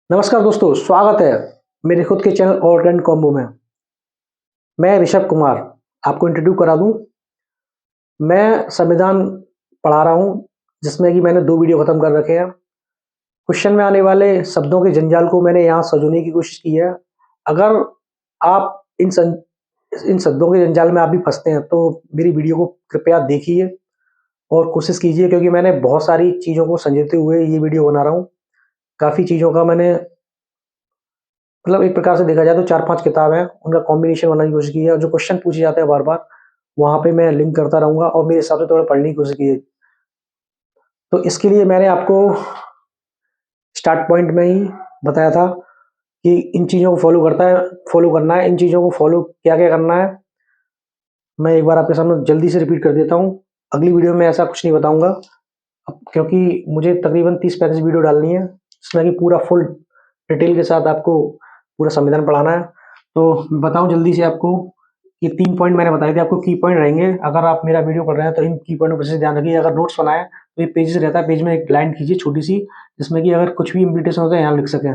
नमस्कार दोस्तों, स्वागत है मेरे खुद के चैनल ऑल एंड कॉम्बो में। मैं ऋषभ कुमार आपको इंट्रोड्यूस करा दूं। मैं संविधान पढ़ा रहा हूं, जिसमें कि मैंने 2 वीडियो खत्म कर रखे हैं। क्वेश्चन में आने वाले शब्दों के जंजाल को मैंने यहाँ सजोने की कोशिश की है। अगर आप इन शब्दों के जंजाल में आप भी फंसते हैं तो मेरी वीडियो को कृपया देखिए और कोशिश कीजिए, क्योंकि मैंने बहुत सारी चीज़ों को संजोते हुए ये वीडियो बना रहा हूँ। काफ़ी चीज़ों का मैंने मतलब एक प्रकार से देखा जाए तो 4-5 किताब हैं, उनका कॉम्बिनेशन बनाने की कोशिश की है और जो क्वेश्चन पूछे जाते हैं बार-बार, वहाँ पे मैं लिंक करता रहूँगा और मेरे हिसाब से थोड़ा पढ़ने की कोशिश की है। तो इसके लिए मैंने आपको स्टार्ट पॉइंट में ही बताया था कि इन चीज़ों को फॉलो करना है, इन चीज़ों को फॉलो क्या-क्या करना है। मैं एक बार आपके सामने जल्दी से रिपीट कर देता हूँ। अगली वीडियो में ऐसा कुछ नहीं बताऊँगा, क्योंकि मुझे तकरीबन 30-35 वीडियो डालनी है, जिसमें कि पूरा फुल डिटेल के साथ आपको पूरा संविधान पढ़ाना है। तो बताऊं जल्दी से आपको, ये 3 पॉइंट मैंने बताए थे, आपको की पॉइंट रहेंगे। अगर आप मेरा वीडियो पढ़ रहे हैं तो इन की पॉइंट को विशेष ध्यान रखिए। अगर नोट्स बनाए तो ये पेजेस रहता है, पेज में एक लाइन खींचिए छोटी सी, जिसमें कि अगर कुछ भी इम्प्लीटेशन होता है यहाँ लिख सकें।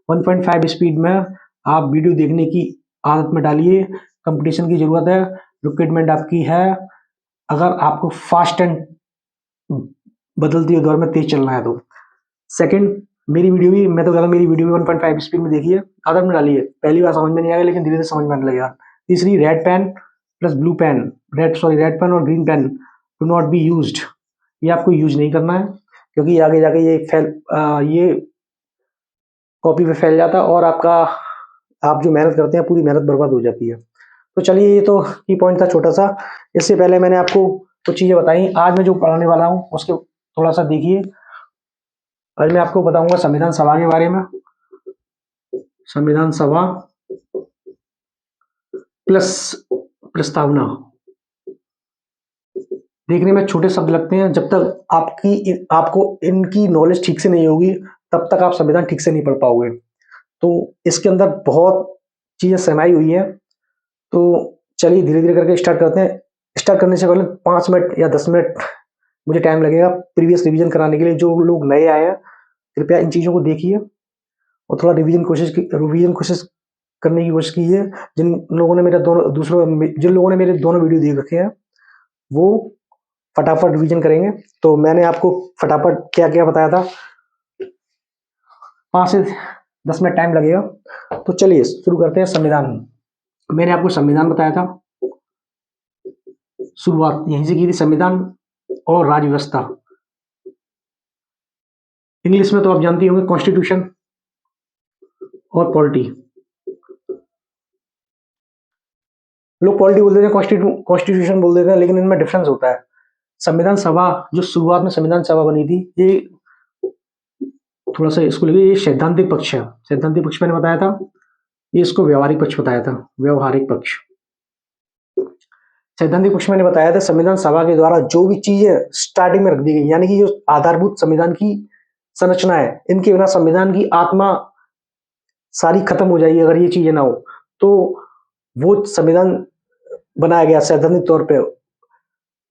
1.5 स्पीड में आप वीडियो देखने की आदत में डालिए। कंपटीशन की जरूरत है, रिक्वायरमेंट आपकी है। अगर आपको फास्ट एंड बदलती हुए दौर में तेज चलना है तो सेकंड, मेरी वीडियो भी मैं तो कहता हूँ मेरी वीडियो भी 1.5 स्पीड में देखिए, आदत में डालिए। पहली बार समझ में नहीं आएगा, लेकिन धीरे धीरे समझ में आने लगेगा। तीसरी, red pen plus blue pen, red pen और green pen do not be used, ये आपको यूज नहीं करना है, क्योंकि आगे जाके ये कॉपी पे फैल जाता है और आप जो मेहनत करते हैं पूरी मेहनत बर्बाद हो जाती है। तो चलिए, ये तो की पॉइंट था छोटा सा। इससे पहले मैंने आपको कुछ चीज़ें बताई, आज मैं जो पढ़ाने वाला हूँ उसके थोड़ा सा देखिए। आज मैं आपको बताऊंगा संविधान सभा के बारे में। संविधान सभा प्लस प्रस्तावना। देखने में छोटे शब्द लगते हैं, जब तक आपको इनकी नॉलेज ठीक से नहीं होगी तब तक आप संविधान ठीक से नहीं पढ़ पाओगे। तो इसके अंदर बहुत चीजें समाई हुई हैं। तो चलिए धीरे धीरे करके स्टार्ट करते हैं। स्टार्ट करने से पहले 5 मिनट या 10 मिनट मुझे टाइम लगेगा प्रीवियस रिवीजन कराने के लिए। जो लोग नए आए हैं कृपया इन चीज़ों को देखिए और थोड़ा रिवीजन कोशिश करने की कोशिश कीजिए। जिन लोगों ने मेरे दोनों वीडियो देख रखे हैं वो फटाफट रिवीजन करेंगे। तो मैंने आपको फटाफट क्या क्या बताया था, 5 से 10 मिनट टाइम लगेगा। तो चलिए शुरू करते हैं। संविधान, मैंने आपको संविधान बताया था, शुरुआत यहीं से की थी। संविधान और राज्य व्यवस्था, इंग्लिश में तो आप जानती होंगे कॉन्स्टिट्यूशन और पॉलिटी। लोग पॉलिटी बोल देते हैं, कॉन्स्टिट्यूशन बोल देते हैं, लेकिन इनमें डिफरेंस होता है। संविधान सभा, जो शुरुआत में संविधान सभा बनी थी, ये थोड़ा सा इसको लगे, ये सैद्धांतिक पक्ष है। सैद्धांतिक पक्ष मैंने बताया था, ये इसको व्यवहारिक पक्ष बताया था। व्यवहारिक पक्ष, सैद्धांतिक पक्ष मैंने बताया था संविधान सभा के द्वारा जो भी चीजें स्टार्टिंग में रख दी गई, यानी कि जो आधारभूत संविधान की संरचना है, इनके बिना संविधान की आत्मा सारी खत्म हो जाएगी। अगर ये चीजें ना हो तो वो संविधान बनाया गया सैद्धांतिक तौर पे,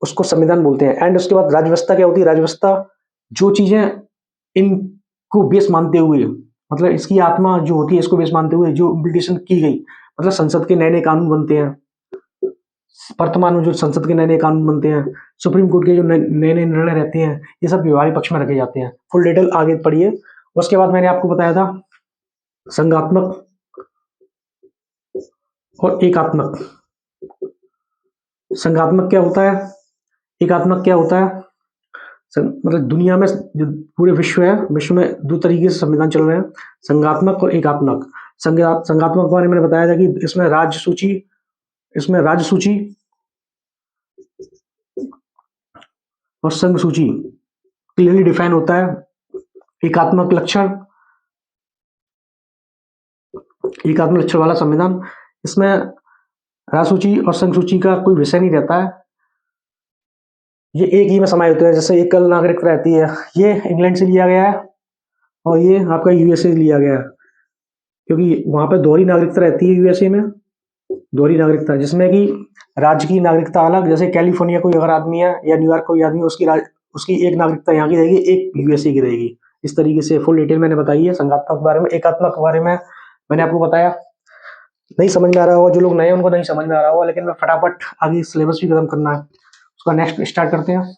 उसको संविधान बोलते हैं। एंड उसके बाद राज्य व्यवस्था क्या होती है? राज्य व्यवस्था जो चीजें इनको बेस मानते हुए, मतलब इसकी आत्मा जो होती है इसको बेस मानते हुए जो इम्प्लीमेंटेशन की गई, मतलब संसद के नए नए कानून बनते हैं। वर्तमान में जो संसद के नए नए कानून बनते हैं, सुप्रीम कोर्ट के जो नए नए निर्णय रहते हैं, ये सब व्यवहारिक पक्ष में रखे जाते हैं। फुल डिटेल आगे पढ़िए। उसके बाद मैंने आपको बताया था संघात्मक और एकात्मक। संघात्मक क्या होता है, एकात्मक क्या होता है? मतलब दुनिया में जो पूरे विश्व है, विश्व में 2 तरीके से संविधान चल रहे हैं, संघात्मक और एकात्मक। संघात्मक के बारे में मैंने बताया था कि इसमें राज्य सूची और संघ सूची क्लियरली डिफाइन होता है। एकात्मक लक्षण वाला संविधान, इसमें राज्य सूची और संघ सूची का कोई विषय नहीं रहता है, ये एक ही में समाये होते हैं। जैसे एकल नागरिकता रहती है, ये इंग्लैंड से लिया गया है और ये आपका यूएसए से लिया गया है, क्योंकि वहां पर दोहरी नागरिकता रहती है। यूएसए में दोहरी नागरिकता, जिसमें कि राज्य की नागरिकता अलग, जैसे कैलिफोर्निया कोई अगर आदमी है या न्यूयॉर्क कोई आदमी, उसकी एक नागरिकता यहाँ की रहेगी, एक यूएसए की रहेगी। इस तरीके से फुल डिटेल मैंने बताई है संघात्मक के बारे में। एकात्मक के बारे में मैंने आपको बताया। नहीं समझ में आ रहा होगा, जो लोग नए हैं उनको नहीं समझ में आ रहा होगा, लेकिन मैं फटाफट आगे सिलेबस भी खत्म करना है, उसका नेक्स्ट स्टार्ट करते हैं।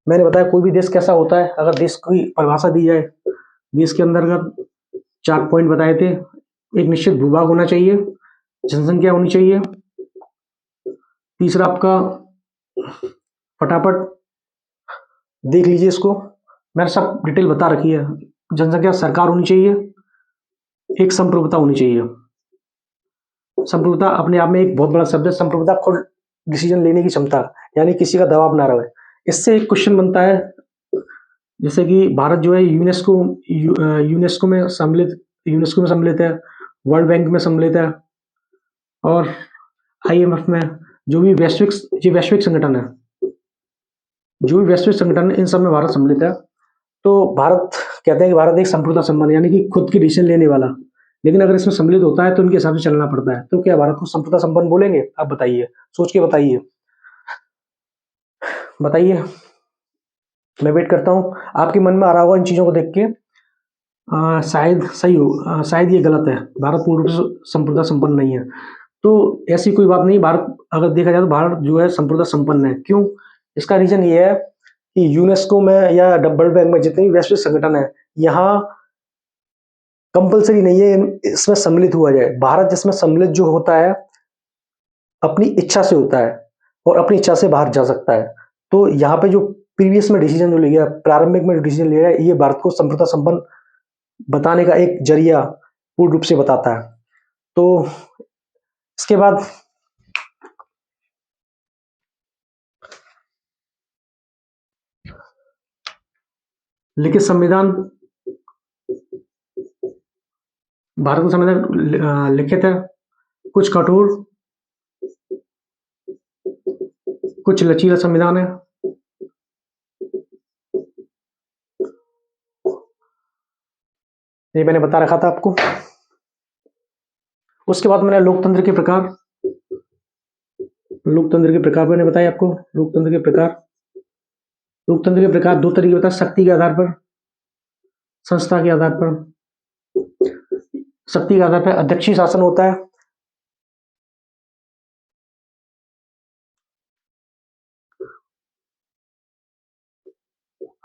मैंने बताया कोई भी देश कैसा होता है, अगर देश की परिभाषा दी जाए, देश के अंतर्गत 4 पॉइंट बताए थे। एक निश्चित भूभाग होना चाहिए, जनसंख्या होनी चाहिए, तीसरा आपका, फटाफट देख लीजिए इसको, मैंने सब डिटेल बता रखी है। जनसंख्या, सरकार होनी चाहिए, एक संप्रभुता होनी चाहिए। संप्रभुता अपने आप में एक बहुत बड़ा शब्द है। संप्रभुता खुद डिसीजन लेने की क्षमता, यानी किसी का दबाव ना रहे। इससे एक क्वेश्चन बनता है, जैसे कि भारत जो है यूनेस्को में सम्मिलित है, वर्ल्ड बैंक में सम्मिलित है, और IMF में, जो भी वैश्विक संगठन है, इन सब में भारत सम्मिलित है। तो भारत कहते हैं कि भारत एक संप्रभुता संपन्न, यानी कि खुद की डिसीजन लेने वाला, लेकिन अगर इसमें सम्मिलित होता है तो उनके हिसाब से चलना पड़ता है। तो क्या भारत को संप्रभुता संपन्न बोलेंगे? आप बताइए, सोच के बताइए, मैं वेट करता हूँ। आपके मन में आ रहा होगा इन चीज़ों को देख के, शायद सही हो, शायद ये गलत है, भारत पूर्ण रूप से संप्रभुता संपन्न नहीं है। तो ऐसी कोई बात नहीं, भारत अगर देखा जाए तो भारत जो है संप्रभुता संपन्न है। क्यों? इसका रीजन ये है कि यूनेस्को में या वर्ल्ड बैंक में जितने भी वैश्विक संगठन है, यहाँ कंपलसरी नहीं है इसमें सम्मिलित हुआ जाए। भारत जिसमें सम्मिलित जो होता है अपनी इच्छा से होता है, और अपनी इच्छा से बाहर जा सकता है। तो यहाँ पे जो प्रीवियस में डिसीजन जो लिया, प्रारंभिक में जो डिसीजन लिया है, ये भारत को संप्रभुता संपन्न बताने का एक जरिया पूर्ण रूप से बताता है। तो इसके बाद लिखित संविधान, भारत का संविधान लिखित है, कुछ कठोर, कुछ लचीला संविधान है। ये मैंने बता रखा था आपको। उसके बाद मैंने लोकतंत्र के प्रकार मैंने बताया आपको। लोकतंत्र के प्रकार 2 तरीके बताए, शक्ति के आधार पर, संस्था के आधार पर। शक्ति के आधार पर अध्यक्षीय शासन होता है,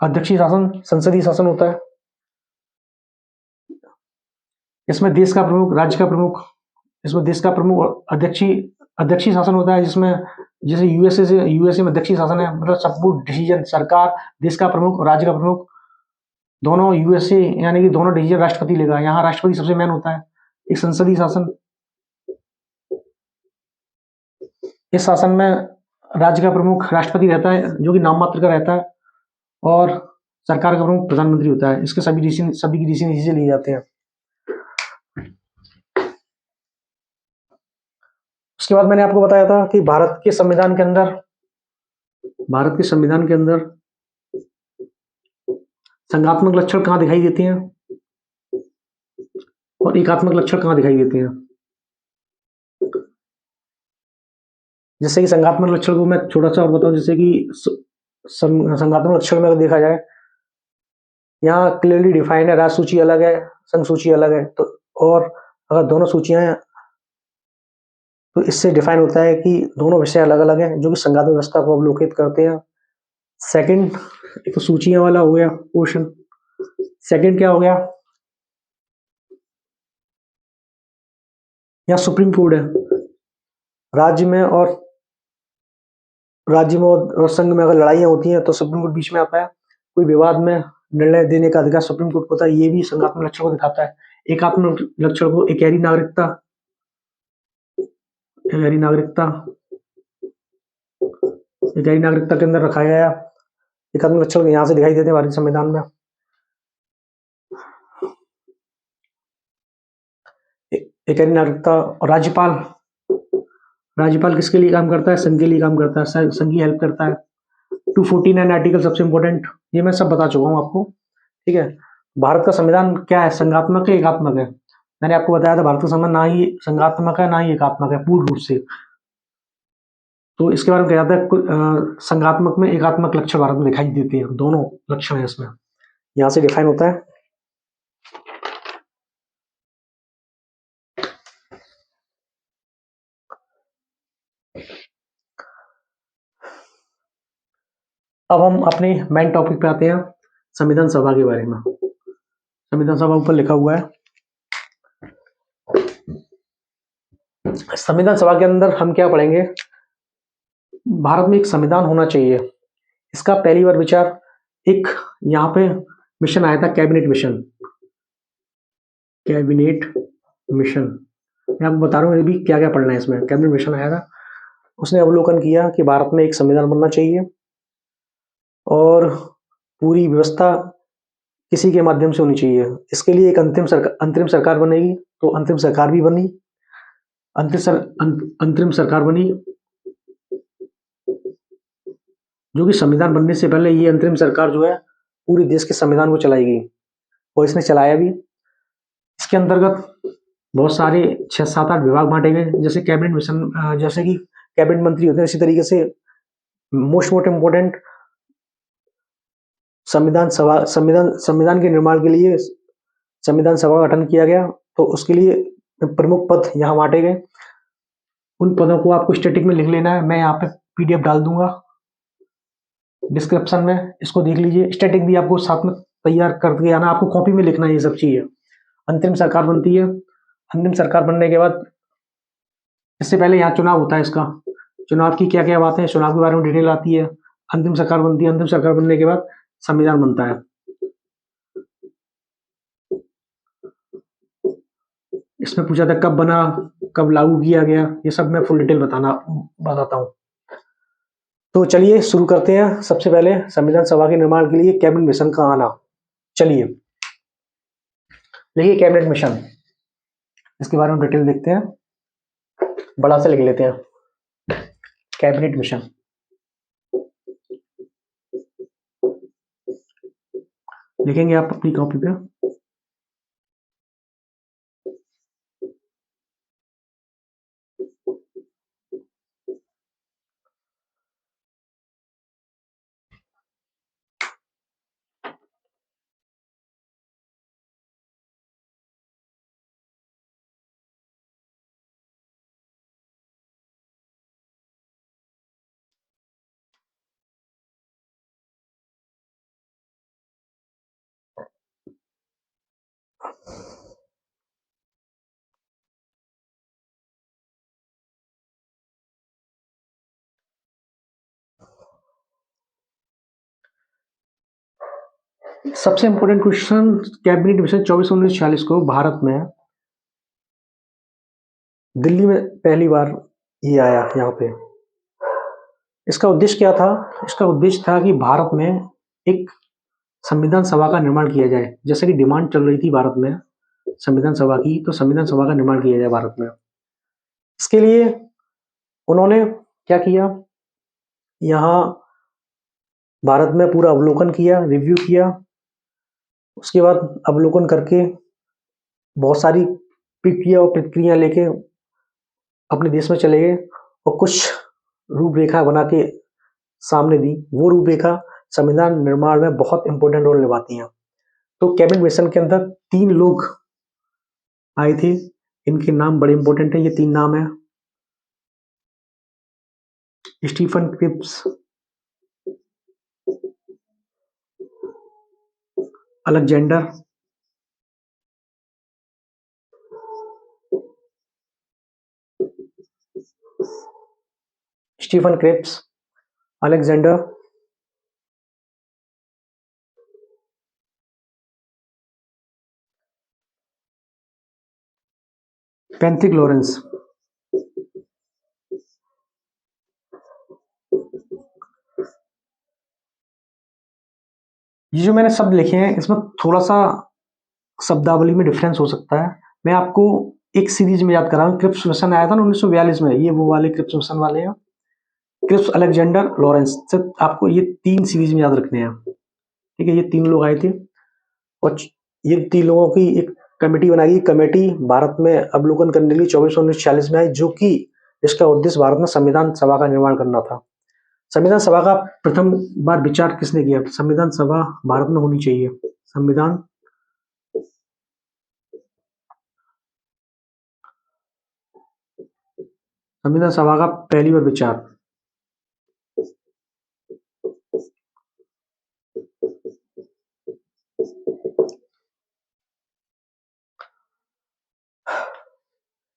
संसदीय शासन होता है। इसमें देश का प्रमुख, राज्य का प्रमुख, इसमें देश का प्रमुख अध्यक्षीय शासन होता है, जिसमें जैसे यूएसए में अध्यक्षीय शासन है, मतलब सब कुछ डिसीजन सरकार, देश का प्रमुख और राज्य का प्रमुख दोनों, यूएसए यानी कि दोनों डिसीजन राष्ट्रपति लेगा। यहाँ राष्ट्रपति सबसे मेन होता है। एक संसदीय शासन, इस शासन में राज्य का प्रमुख राष्ट्रपति रहता है, जो कि नाम मात्र का रहता है, और सरकार का प्रमुख प्रधानमंत्री होता है। इसके सभी की डिसीजन इसी से लिए जाते हैं। उसके बाद मैंने आपको बताया था कि भारत के संविधान के अंदर संघात्मक लक्षण कहाँ दिखाई देते हैं और एकात्मक लक्षण कहाँ दिखाई देते हैं। जैसे कि संघात्मक लक्षण को मैं थोड़ा सा और बताऊं, जैसे कि संघात्मक लक्षण में अगर देखा जाए, यहाँ क्लियरली डिफाइन है, राज्य सूची अलग है, संघ सूची अलग है। तो और अगर दोनों सूचियां हैं तो इससे डिफाइन होता है कि दोनों विषय अलग अलग हैं, जो कि संघात्मक व्यवस्था को अवलोकित करते हैं। सेकंड, एक तो सूचियां वाला हो गया क्वेश्चन। सेकंड क्या हो गया, यहाँ सुप्रीम कोर्ट है। राज्य में और संघ में अगर लड़ाइयाँ होती हैं तो सुप्रीम कोर्ट बीच में आता है। कोई विवाद में निर्णय देने का अधिकार सुप्रीम कोर्ट को होता है। ये भी संघात्मक लक्षण को दिखाता है। एकात्मक लक्षण को एकहरी नागरिकता के अंदर रखा गया। एकात्मक लक्षण यहाँ से दिखाई देते हैं भारतीय संविधान में। एकहरी नागरिकता। और राज्यपाल किसके लिए काम करता है? संघ के लिए काम करता है, संघ की हेल्प करता है। 249 आर्टिकल सबसे इंपॉर्टेंट, ये मैं सब बता चुका हूँ आपको, ठीक है। भारत का संविधान क्या है, संघात्मक है एकात्मक है? मैंने आपको बताया था भारत का संविधान ना ही संघात्मक है ना ही एकात्मक है पूर्ण रूप से। तो इसके बारे में कहा जाता है संगात्मक में एकात्मक लक्षण भारत में दिखाई देते हैं, दोनों लक्षण है इसमें, यहाँ से डिफाइन होता है। अब हम अपने मेन टॉपिक पे आते हैं, संविधान सभा के बारे में। संविधान सभा ऊपर लिखा हुआ है। संविधान सभा के अंदर हम क्या पढ़ेंगे, भारत में एक संविधान होना चाहिए, इसका पहली बार विचार एक यहाँ पे मिशन आया था, कैबिनेट मिशन। कैबिनेट मिशन मैं आपको बता रहा हूँ, ये भी क्या क्या पढ़ना है इसमें। कैबिनेट मिशन आया था, उसने अवलोकन किया कि भारत में एक संविधान बनना चाहिए और पूरी व्यवस्था किसी के माध्यम से होनी चाहिए। इसके लिए एक अंतरिम सरकार बनेगी, तो अंतरिम सरकार भी बनी। अंतरिम सरकार बनी जो कि संविधान बनने से पहले ये अंतरिम सरकार जो है पूरे देश के संविधान को चलाएगी, और इसने चलाया भी। इसके अंतर्गत बहुत सारे 6-7-8 विभाग बांटे गए, जैसे कैबिनेट मिशन, जैसे कि कैबिनेट मंत्री होते हैं, इसी तरीके से मोस्ट इम्पोर्टेंट संविधान के निर्माण के लिए संविधान सभा का गठन किया गया, तो उसके लिए प्रमुख पद यहाँ बांटे गए। उन पदों को आपको स्टैटिक में लिख लेना है, मैं यहाँ पे PDF डाल दूंगा डिस्क्रिप्शन में, इसको देख लीजिए। स्टैटिक भी आपको साथ में तैयार करके आना, आपको कॉपी में लिखना है ये सब चीजें। अंतरिम सरकार बनती है, अंतिम सरकार बनने के बाद इससे पहले यहाँ चुनाव होता है, इसका चुनाव की क्या क्या बातें, चुनाव के बारे में डिटेल आती है। अंतिम सरकार बनती है, अंतिम सरकार बनने के बाद संविधान बनता है। इसमें पूछा था कब बना, कब लागू किया गया, ये सब मैं फुल डिटेल बताता हूँ। तो चलिए शुरू करते हैं। सबसे पहले संविधान सभा के निर्माण के लिए कैबिनेट मिशन का आना। चलिए देखिए कैबिनेट मिशन, इसके बारे में डिटेल देखते हैं, बड़ा से लिख लेते हैं कैबिनेट मिशन। लिखेंगे आप अपनी कॉपी पे। सबसे इंपॉर्टेंट क्वेश्चन, कैबिनेट मिशन 24-19-46 को भारत में दिल्ली में पहली बार ये आया यहाँ पे। इसका उद्देश्य क्या था? इसका उद्देश्य था कि भारत में एक संविधान सभा का निर्माण किया जाए, जैसे कि डिमांड चल रही थी भारत में संविधान सभा की, तो संविधान सभा का निर्माण किया जाए भारत में। इसके लिए उन्होंने क्या किया, यहाँ भारत में पूरा अवलोकन किया, रिव्यू किया। उसके बाद अवलोकन करके बहुत सारी प्रक्रिया और प्रतिक्रिया लेके अपने देश में चले गए और कुछ रूपरेखा बना के सामने दी। वो रूपरेखा संविधान निर्माण में बहुत इंपॉर्टेंट रोल निभाती हैं। तो कैबिनेट मिशन के अंदर 3 लोग आए थे, इनके नाम बड़े इंपॉर्टेंट हैं। ये 3 नाम है, Stephen Cripps, Alexander Stephen Cripps, Alexander Pethick Lawrence. ये जो मैंने शब्द लिखे हैं, इसमें थोड़ा सा शब्दावली में डिफरेंस हो सकता है। मैं आपको एक सीरीज में याद करा हूँ, क्रिप्स मिशन आया था ना 1942 में, ये वो वाले क्रिप्स मिशन वाले हैं। क्रिप्स, अलेक्जेंडर, लॉरेंस, आपको ये 3 सीरीज में याद रखने हैं। ठीक है, ये 3 लोग आए थे और ये 3 लोगों की एक कमेटी बनाई। कमेटी भारत में अवलोकन करने के लिए 24-19-46 में आई, जो कि इसका उद्देश्य भारत में संविधान सभा का निर्माण करना था। संविधान सभा का प्रथम बार विचार किसने किया? संविधान सभा भारत में होनी चाहिए। संविधान सभा का पहली बार विचार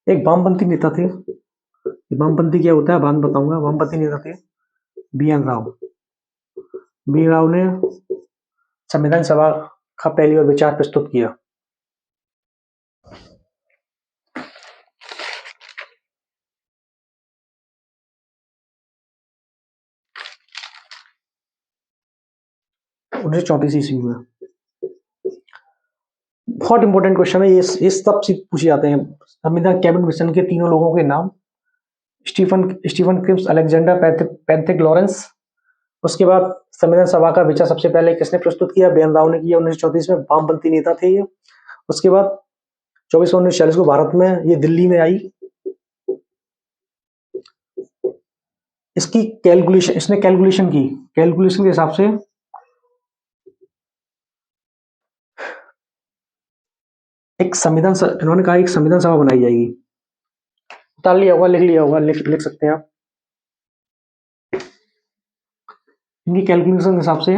एक वामपंथी नेता थे। वामपंथी क्या होता है बाद में बताऊंगा। वामपंथी नेता थे BN राव। BN राव ने संविधान सभा का पहली बार विचार प्रस्तुत किया। उन्नीस 34 ईस्वी में। बहुत इंपॉर्टेंट क्वेश्चन है ये सब चीज पूछे जाते हैं। संविधान कैबिनेट मिशन के तीनों लोगों के नाम, Stephen Cripps, Alexander Pethick Lawrence. उसके बाद संविधान सभा का विचार सबसे पहले किसने प्रस्तुत किया? BN राव ने किया 1934 में। वामपंथी नेता थे ये। उसके बाद 24/1946 को भारत में ये दिल्ली में आई। इसकी कैलकुलेशन इसने कैलकुलेशन की। कैलकुलेशन के हिसाब से इन्होंने कहा एक संविधान सभा बनाई जाएगी। उतार लिया होगा, लिख लिया होगा, लिख सकते हैं आप। इनकी कैलकुलेशन के हिसाब से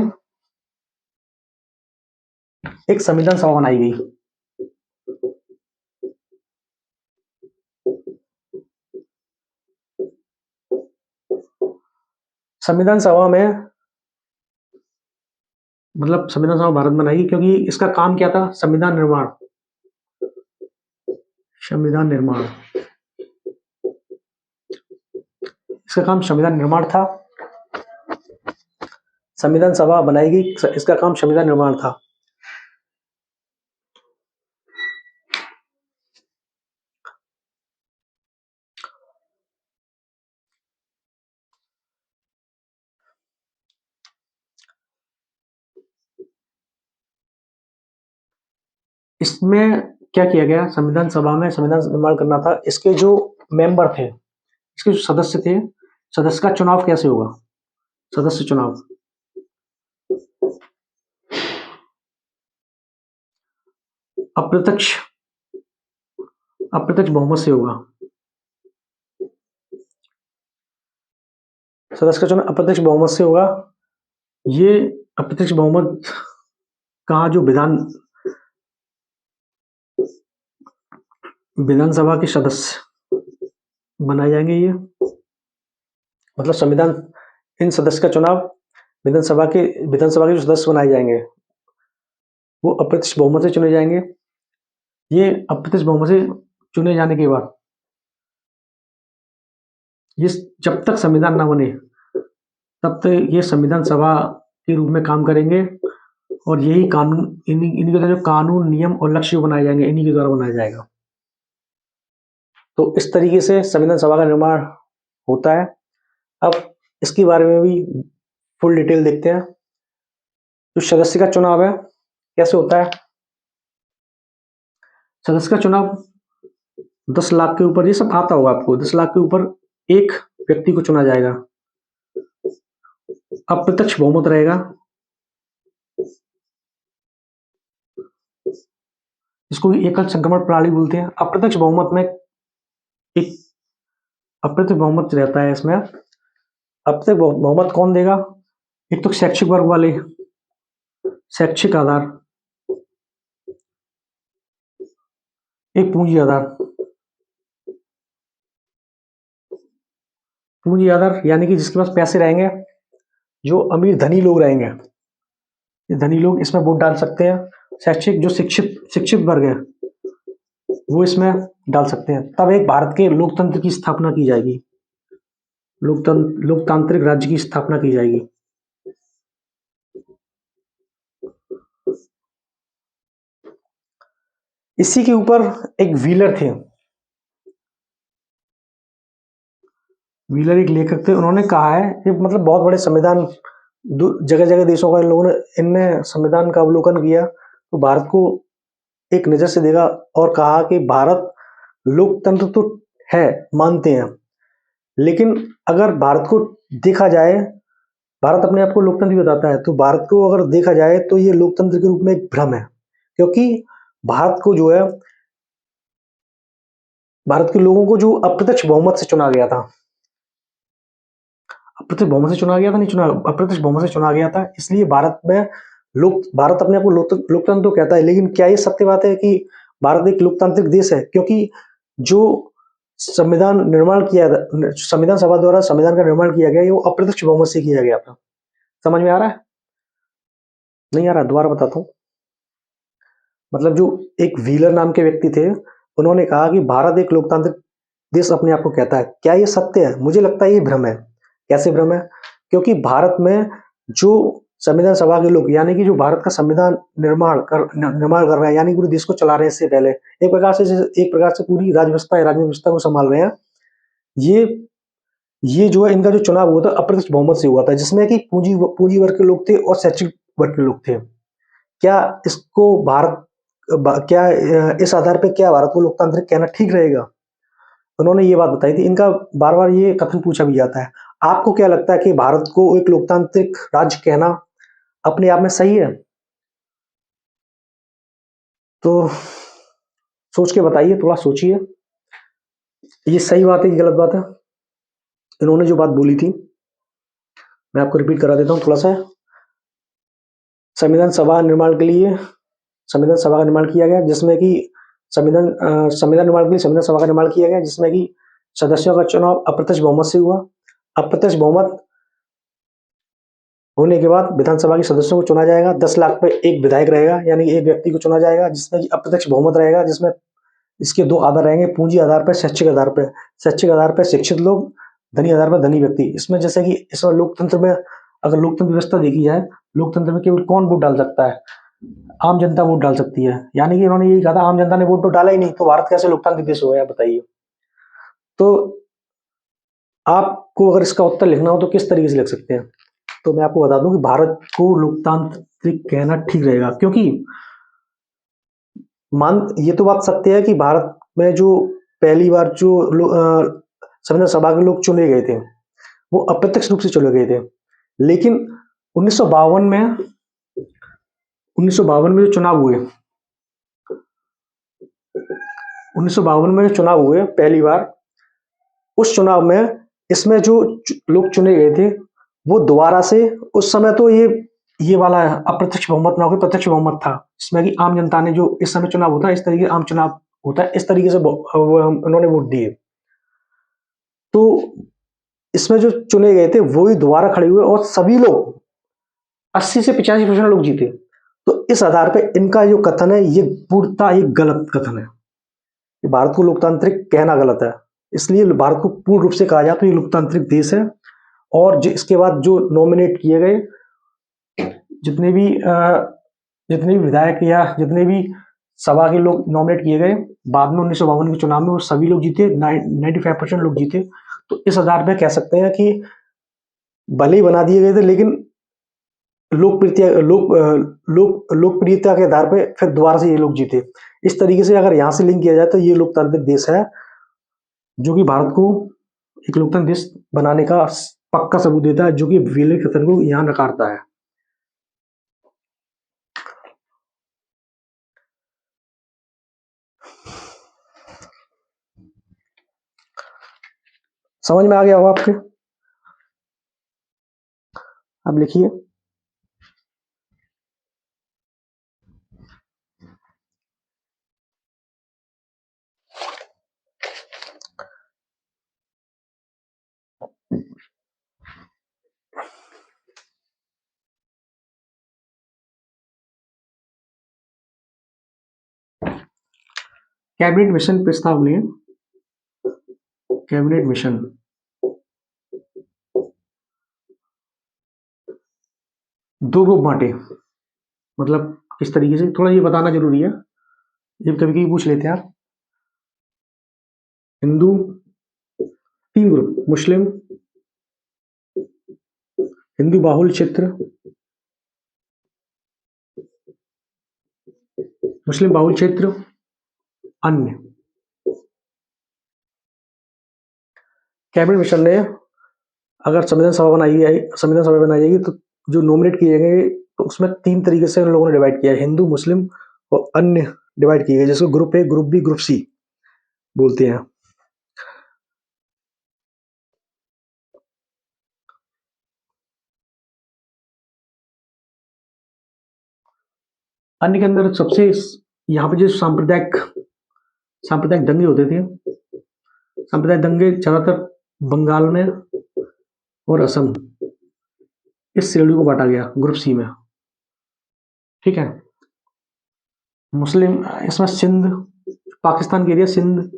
एक संविधान सभा बनाई गई। संविधान सभा में संविधान सभा भारत बनाई क्योंकि इसका काम क्या था? संविधान निर्माण। इसका काम संविधान निर्माण था। संविधान सभा बनाई गई, इसका काम संविधान निर्माण था। इसमें क्या किया गया? संविधान सभा में संविधान निर्माण करना था। इसके जो मेंबर थे, इसके जो सदस्य थे, सदस्य का चुनाव कैसे होगा? सदस्य चुनाव अप्रत्यक्ष बहुमत से होगा। सदस्य का चुनाव अप्रत्यक्ष बहुमत से होगा। ये अप्रत्यक्ष बहुमत का जो विधानसभा के सदस्य बनाए जाएंगे। ये संविधान इन सदस्य का चुनाव विधानसभा के जो सदस्य बनाए जाएंगे वो अप्रत्यक्ष बहुमत से चुने जाएंगे। ये अप्रत्यक्ष बहुमत से चुने जाने के बाद ये जब तक संविधान ना बने तब तक ये संविधान सभा के रूप में काम करेंगे और यही कानून इन्हीं के जो कानून, नियम और लक्ष्य बनाए जाएंगे इन्हीं के द्वारा बनाया जाएगा। तो इस तरीके से संविधान सभा का निर्माण होता है। अब इसके बारे में भी फुल डिटेल देखते हैं। जो सदस्य का चुनाव है कैसे होता है? सदस्य का चुनाव 10 लाख के ऊपर, ये सब आता होगा आपको, 10 लाख के ऊपर एक व्यक्ति को चुना जाएगा। अप्रत्यक्ष बहुमत रहेगा। इसको एकल संक्रमण प्रणाली बोलते हैं। अप्रत्यक्ष बहुमत में एक अप्रत्यक्ष बहुमत रहता है। इसमें अप्रत्यक्ष बहुमत कौन देगा? एक तो शैक्षिक वर्ग वाले, शैक्षिक आधार, एक पूंजी आधार यानी कि जिसके पास पैसे रहेंगे, जो अमीर धनी लोग रहेंगे, ये धनी लोग इसमें वोट डाल सकते हैं। शैक्षिक जो शिक्षित वर्ग है वो इसमें डाल सकते हैं। तब एक भारत के लोकतंत्र की स्थापना की जाएगी, लोकतांत्रिक राज्य की स्थापना की जाएगी। इसी के ऊपर एक व्हीलर थे। व्हीलर एक लेखक थे। उन्होंने कहा है कि बहुत बड़े संविधान जगह जगह देशों का इन लोगों ने इनने संविधान का अवलोकन किया तो भारत को एक नजर से देखा और कहा कि भारत लोकतंत्र तो है, मानते हैं, लेकिन अगर भारत को देखा जाए, भारत अपने आप को लोकतंत्र बताता है, तो भारत को अगर देखा जाए तो ये लोकतंत्र के रूप में एक भ्रम है। क्योंकि भारत को जो है, भारत के लोगों को जो अप्रत्यक्ष बहुमत से चुना गया था, अप्रत्यक्ष बहुमत से चुना गया था, नहीं चुना, अप्रत्यक्ष बहुमत से चुना गया था। इसलिए भारत में भारत अपने आप को लोकतंत्र तो कहता है, लेकिन क्या ये सत्य बात है कि भारत एक लोकतांत्रिक देश है? क्योंकि जो संविधान निर्माण किया था, संविधान सभा द्वारा संविधान का निर्माण किया गया, ये वो अप्रत्यक्ष बहुमत से किया गया था। समझ में आ रहा है? नहीं आ रहा? दोबारा बताता हूँ। मतलब जो एक व्हीलर नाम के व्यक्ति थे, उन्होंने कहा कि भारत एक लोकतांत्रिक देश अपने आप को कहता है। क्या ये सत्य है? मुझे लगता है ये भ्रम है। कैसे भ्रम है? क्योंकि भारत में जो संविधान सभा के लोग, यानी कि जो भारत का संविधान निर्माण कर रहे हैं, यानी पूरे देश को चला रहे हैं, इससे पहले एक प्रकार से पूरी राज्य व्यवस्था को संभाल रहे हैं, ये ये जो है, इनका जो चुनाव हुआ था अप्रत्यक्ष बहुमत से हुआ था, जिसमें कि पूंजी वर्ग के लोग थे और शैक्षिक वर्ग के लोग थे। क्या इसको क्या इस आधार पे क्या भारत को लोकतांत्रिक कहना ठीक रहेगा? उन्होंने ये बात बताई थी। इनका बार बार ये कथन पूछा भी जाता है। आपको क्या लगता है कि भारत को एक लोकतांत्रिक राज्य कहना अपने आप में सही है? तो सोच के बताइए, थोड़ा सोचिए, ये सही बात है कि गलत बात है? इन्होंने जो बात बोली थी, मैं आपको रिपीट करा देता हूँ थोड़ा सा। संविधान सभा निर्माण के लिए संविधान सभा का निर्माण किया गया, जिसमें कि संविधान निर्माण के लिए संविधान सभा का निर्माण किया गया, जिसमें कि सदस्यों का चुनाव अप्रत्यक्ष बहुमत से हुआ। अप्रत्यक्ष बहुमत होने के बाद विधानसभा के सदस्यों को चुना जाएगा। 10 लाख पे एक विधायक रहेगा, यानी एक व्यक्ति को चुना जाएगा, जिसमें कि अप्रत्यक्ष बहुमत रहेगा, जिसमें इसके दो आधार रहेंगे, पूंजी आधार पर, शैक्षिक आधार पर। शैक्षिक आधार पर शिक्षित लोग, धनी आधार पर धनी व्यक्ति। इसमें जैसे कि इसमें लोकतंत्र में, अगर लोकतंत्र व्यवस्था देखी जाए, लोकतंत्र में केवल कौन वोट डाल सकता है? आम जनता वोट डाल सकती है। यानी कि इन्होंने यही कहा था, आम जनता ने वोट तो डाला ही नहीं, तो भारत कैसे लोकतांत्रिक देश हो गया, बताइए। तो आपको अगर इसका उत्तर लिखना हो तो किस तरीके से लिख सकते हैं? तो मैं आपको बता दूं कि भारत को लोकतांत्रिक कहना ठीक रहेगा, क्योंकि ये तो बात सत्य है कि भारत में जो पहली बार जो संविधान सभा के लोग चुने गए थे, वो अप्रत्यक्ष रूप से चुने गए थे। लेकिन 1952 में 1952 में जो चुनाव हुए 1952 में जो चुनाव हुए पहली बार, उस चुनाव में इसमें जो लोग चुने गए थे, वो दोबारा से, उस समय तो ये वाला अप्रत्यक्ष बहुमत ना होकर प्रत्यक्ष बहुमत था, जिसमें कि आम जनता ने, जो इस समय चुनाव होता है, इस तरीके आम चुनाव होता है, इस तरीके से उन्होंने वोट दिए। तो इसमें जो चुने गए थे वो ही दोबारा खड़े हुए, और सभी लोग 80 से 85% लोग जीते। तो इस आधार पर इनका जो कथन है, ये पूर्णतः एक गलत कथन है। भारत को लोकतांत्रिक कहना गलत है। इसलिए भारत को पूर्ण रूप से कहा जाए तो ये लोकतांत्रिक देश है। और जो इसके बाद जो नॉमिनेट किए गए जितने भी विधायक या जितने भी सभा के लोग नॉमिनेट किए गए बाद में 1952 के चुनाव में, वो सभी लोग जीते, 95% लोग जीते। तो इस आधार पर कह सकते हैं कि भले ही बना दिए गए थे, लेकिन लोकप्रियता के आधार पर फिर दोबारा से ये लोग जीते। इस तरीके से अगर यहाँ से लिंक किया जाए तो ये लोकतांत्रिक देश है, जो कि भारत को एक लोकतंत्र देश बनाने का पक्का सबूत देता है, जो कि विलय कथन को यहाँ नकारता है। समझ में आ गया होगा आपके? अब लिखिए। कैबिनेट मिशन प्रस्ताव ने कैबिनेट मिशन दो ग्रुप बांटे। मतलब किस तरीके से, थोड़ा ये बताना जरूरी है, ये कभी कभी पूछ लेते हैं आप। हिंदू, 3 ग्रुप, मुस्लिम, हिंदू बाहुल क्षेत्र, मुस्लिम बाहुल क्षेत्र, अन्य। कैबिनेट मिशन ने अगर संविधान सभा बनाई जाएगी तो जो नॉमिनेट किए गए तो उसमें 3 तरीके से उन लोगों ने डिवाइड किया है, हिंदू, मुस्लिम और अन्य डिवाइड किए गए, जिसको group A, group B, group C बोलते हैं। अन्य के अंदर सबसे यहाँ पे जो सांप्रदायिक दंगे होते थे, सांप्रदायिक दंगे ज्यादातर बंगाल में और असम, इस श्रेणी को बांटा गया ग्रुप सी में। ठीक है, मुस्लिम इसमें सिंध, पाकिस्तान के एरिया, सिंध,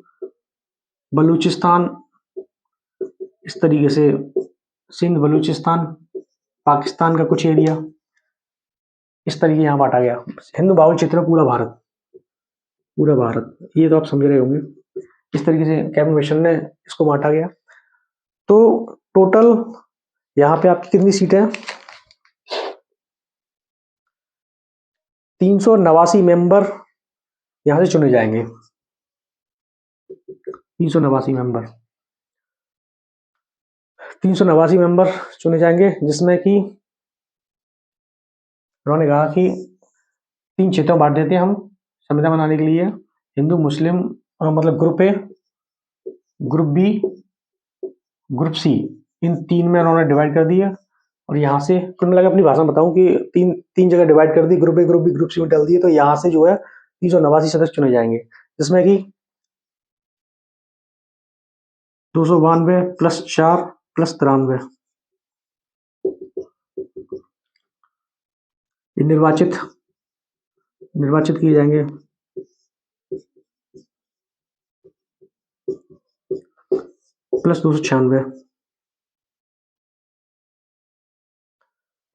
बलूचिस्तान, इस तरीके से सिंध, बलूचिस्तान, पाकिस्तान का कुछ एरिया, इस तरीके यहाँ बांटा गया। हिंदू बाहुल क्षेत्र में पूरा भारत, ये तो आप समझ रहे होंगे। इस तरीके से कैबिनेट मिशन ने इसको बांटा गया। तो टोटल यहाँ पे आपकी कितनी सीटें हैं? 389 मेंबर यहां से चुने जाएंगे। 389 मेंबर चुने जाएंगे, जिसमें कि उन्होंने कहा कि 3 क्षेत्रों में बांट देते हैं हम संविधान बनाने के लिए, हिंदू, मुस्लिम, मतलब group A, group B, group C, इन 3 में उन्होंने डिवाइड कर दिया। और यहाँ से कुल मिलाकर अपनी भाषा में बताऊं कि तीन जगह डिवाइड कर दी, group A, group B, group C में डाल दिए। तो यहाँ से जो है 389 सदस्य चुने जाएंगे, जिसमें कि 292 प्लस 4 प्लस 93 निर्वाचित किए जाएंगे। प्लस 296,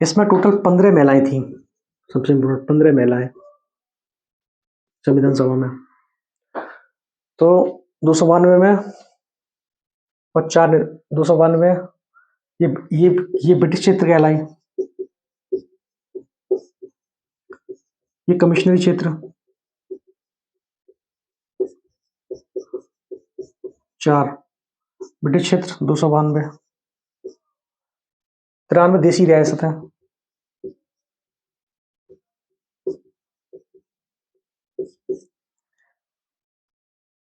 इसमें टोटल 15 महिलाएं थी। सबसे इम्पोर्टेंट 15 महिलाएं संविधान सभा में। तो 292 में और 4 292 ये ब्रिटिश क्षेत्र कहलाई, ये कमिश्नरी क्षेत्र, 4 ब्रिटिश क्षेत्र, 292, 93 देसी रियासत है।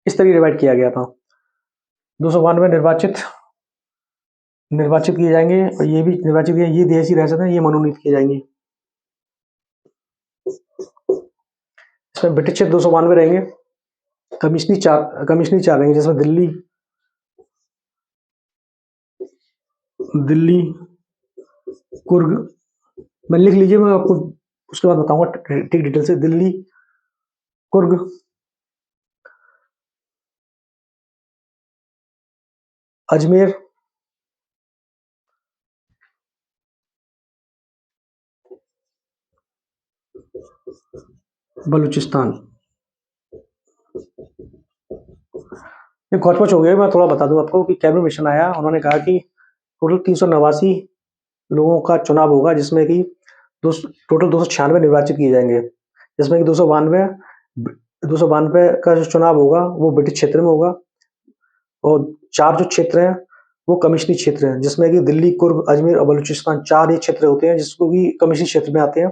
इस तरीके डिवाइड किया गया था। 292 निर्वाचित किए जाएंगे, और ये भी निर्वाचित किए, ये देसी रियासत है, ये मनोनीत किए जाएंगे। इसमें ब्रिटिश क्षेत्र 292 रहेंगे, कमिश्नरी 4 रहेंगे, जिसमें दिल्ली, कुर्ग, मैं लिख लीजिए, मैं आपको उसके बाद बताऊंगा ठीक डिटेल से। दिल्ली, कुर्ग, अजमेर, बलूचिस्तान। ये घोच हो गया। मैं थोड़ा बता दूं आपको कि कैबिनेट मिशन आया, उन्होंने कहा कि टोटल 389 लोगों का चुनाव होगा, जिसमें कि टोटल 296 निर्वाचित किए जाएंगे, जिसमें कि 292 का जो चुनाव होगा वो ब्रिटिश क्षेत्र में होगा, और 4 जो क्षेत्र हैं वो कमिश्नरी क्षेत्र हैं, जिसमें कि दिल्ली, कुर्ग, अजमेर और बलूचिस्तान 4 ये क्षेत्र होते हैं, जिसको कि कमिश्नरी क्षेत्र में आते हैं।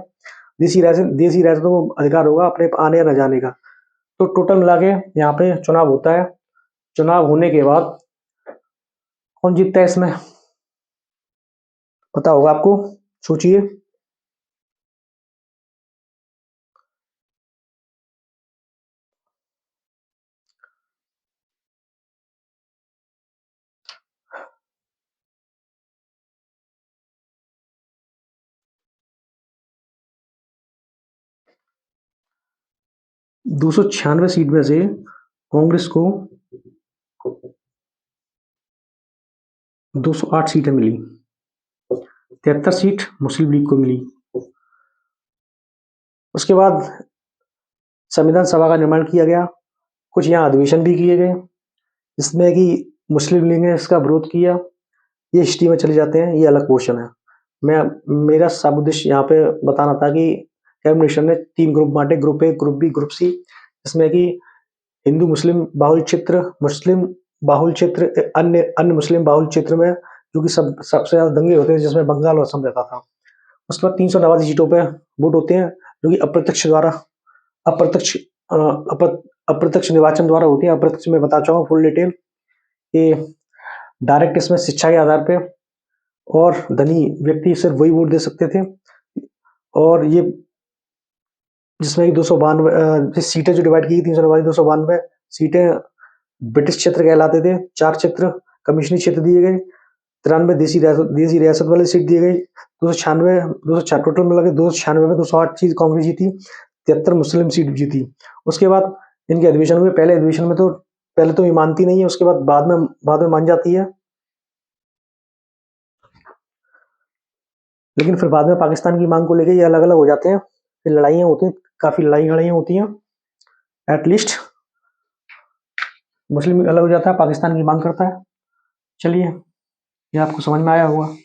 देसी रियासतों को अधिकार होगा अपने आने या न जाने का। तो टोटल मिला के यहाँ पे चुनाव होता है। चुनाव होने के बाद कौन जीतता है इसमें पता होगा आपको, सोचिए। दो सौ 96 सीट में से कांग्रेस को 208 सीटें मिली, 73 सीट मुस्लिम लीग को मिली। उसके बाद संविधान सभा का निर्माण किया गया, कुछ यहाँ अधिवेशन भी किए गए, जिसमें कि मुस्लिम लीग ने इसका विरोध किया। ये हिस्ट्री में चले जाते हैं, ये अलग क्वेश्चन है। मेरा सब उद्देश्य यहाँ पे बताना था कि कैबिनेट मिशन ने 3 ग्रुप बांटे, group A, group B, group C, जिसमें कि हिंदू मुस्लिम बाहुल क्षेत्र, मुस्लिम बाहुल क्षेत्र, अन्य अन्य मुस्लिम बाहुल क्षेत्र में, जो कि सबसे ज़्यादा दंगे होते हैं, जिसमें बंगाल और असम रहता था। उसके बाद 389 सीटों पे वोट होते हैं, जो कि अप्रत्यक्ष अप्रत्यक्ष निर्वाचन द्वारा होती है। अप्रत्यक्ष में बता चुका हूँ फुल डिटेल। ये डायरेक्ट इसमें शिक्षा के आधार पे, और धनी व्यक्ति सिर्फ वही वोट दे सकते थे। और ये जिसमें 292 सीटें जो डिवाइड की गई, 392 सीटें ब्रिटिश क्षेत्र कहलाते थे। 4 क्षेत्र कमीशनी क्षेत्र दिए गए, 93 देसी रियासत वाले सीट दिए गए, 296 टोटल मिला के 296 में 208 चीज कांग्रेस जीती, 73 मुस्लिम सीट जीती। उसके बाद इनके अधिवेशन हुए। पहले अधिवेशन में तो पहले तो ये मानती नहीं है, उसके बाद में मान जाती है, लेकिन फिर बाद में पाकिस्तान की मांग को लेकर ये अलग अलग हो जाते हैं। फिर लड़ाइयाँ होती हैं, काफी लड़ाइयाँ होती हैं। एटलीस्ट मुस्लिम अलग हो जाता है, पाकिस्तान की मांग करता है। चलिए, ये आपको समझ में आया होगा।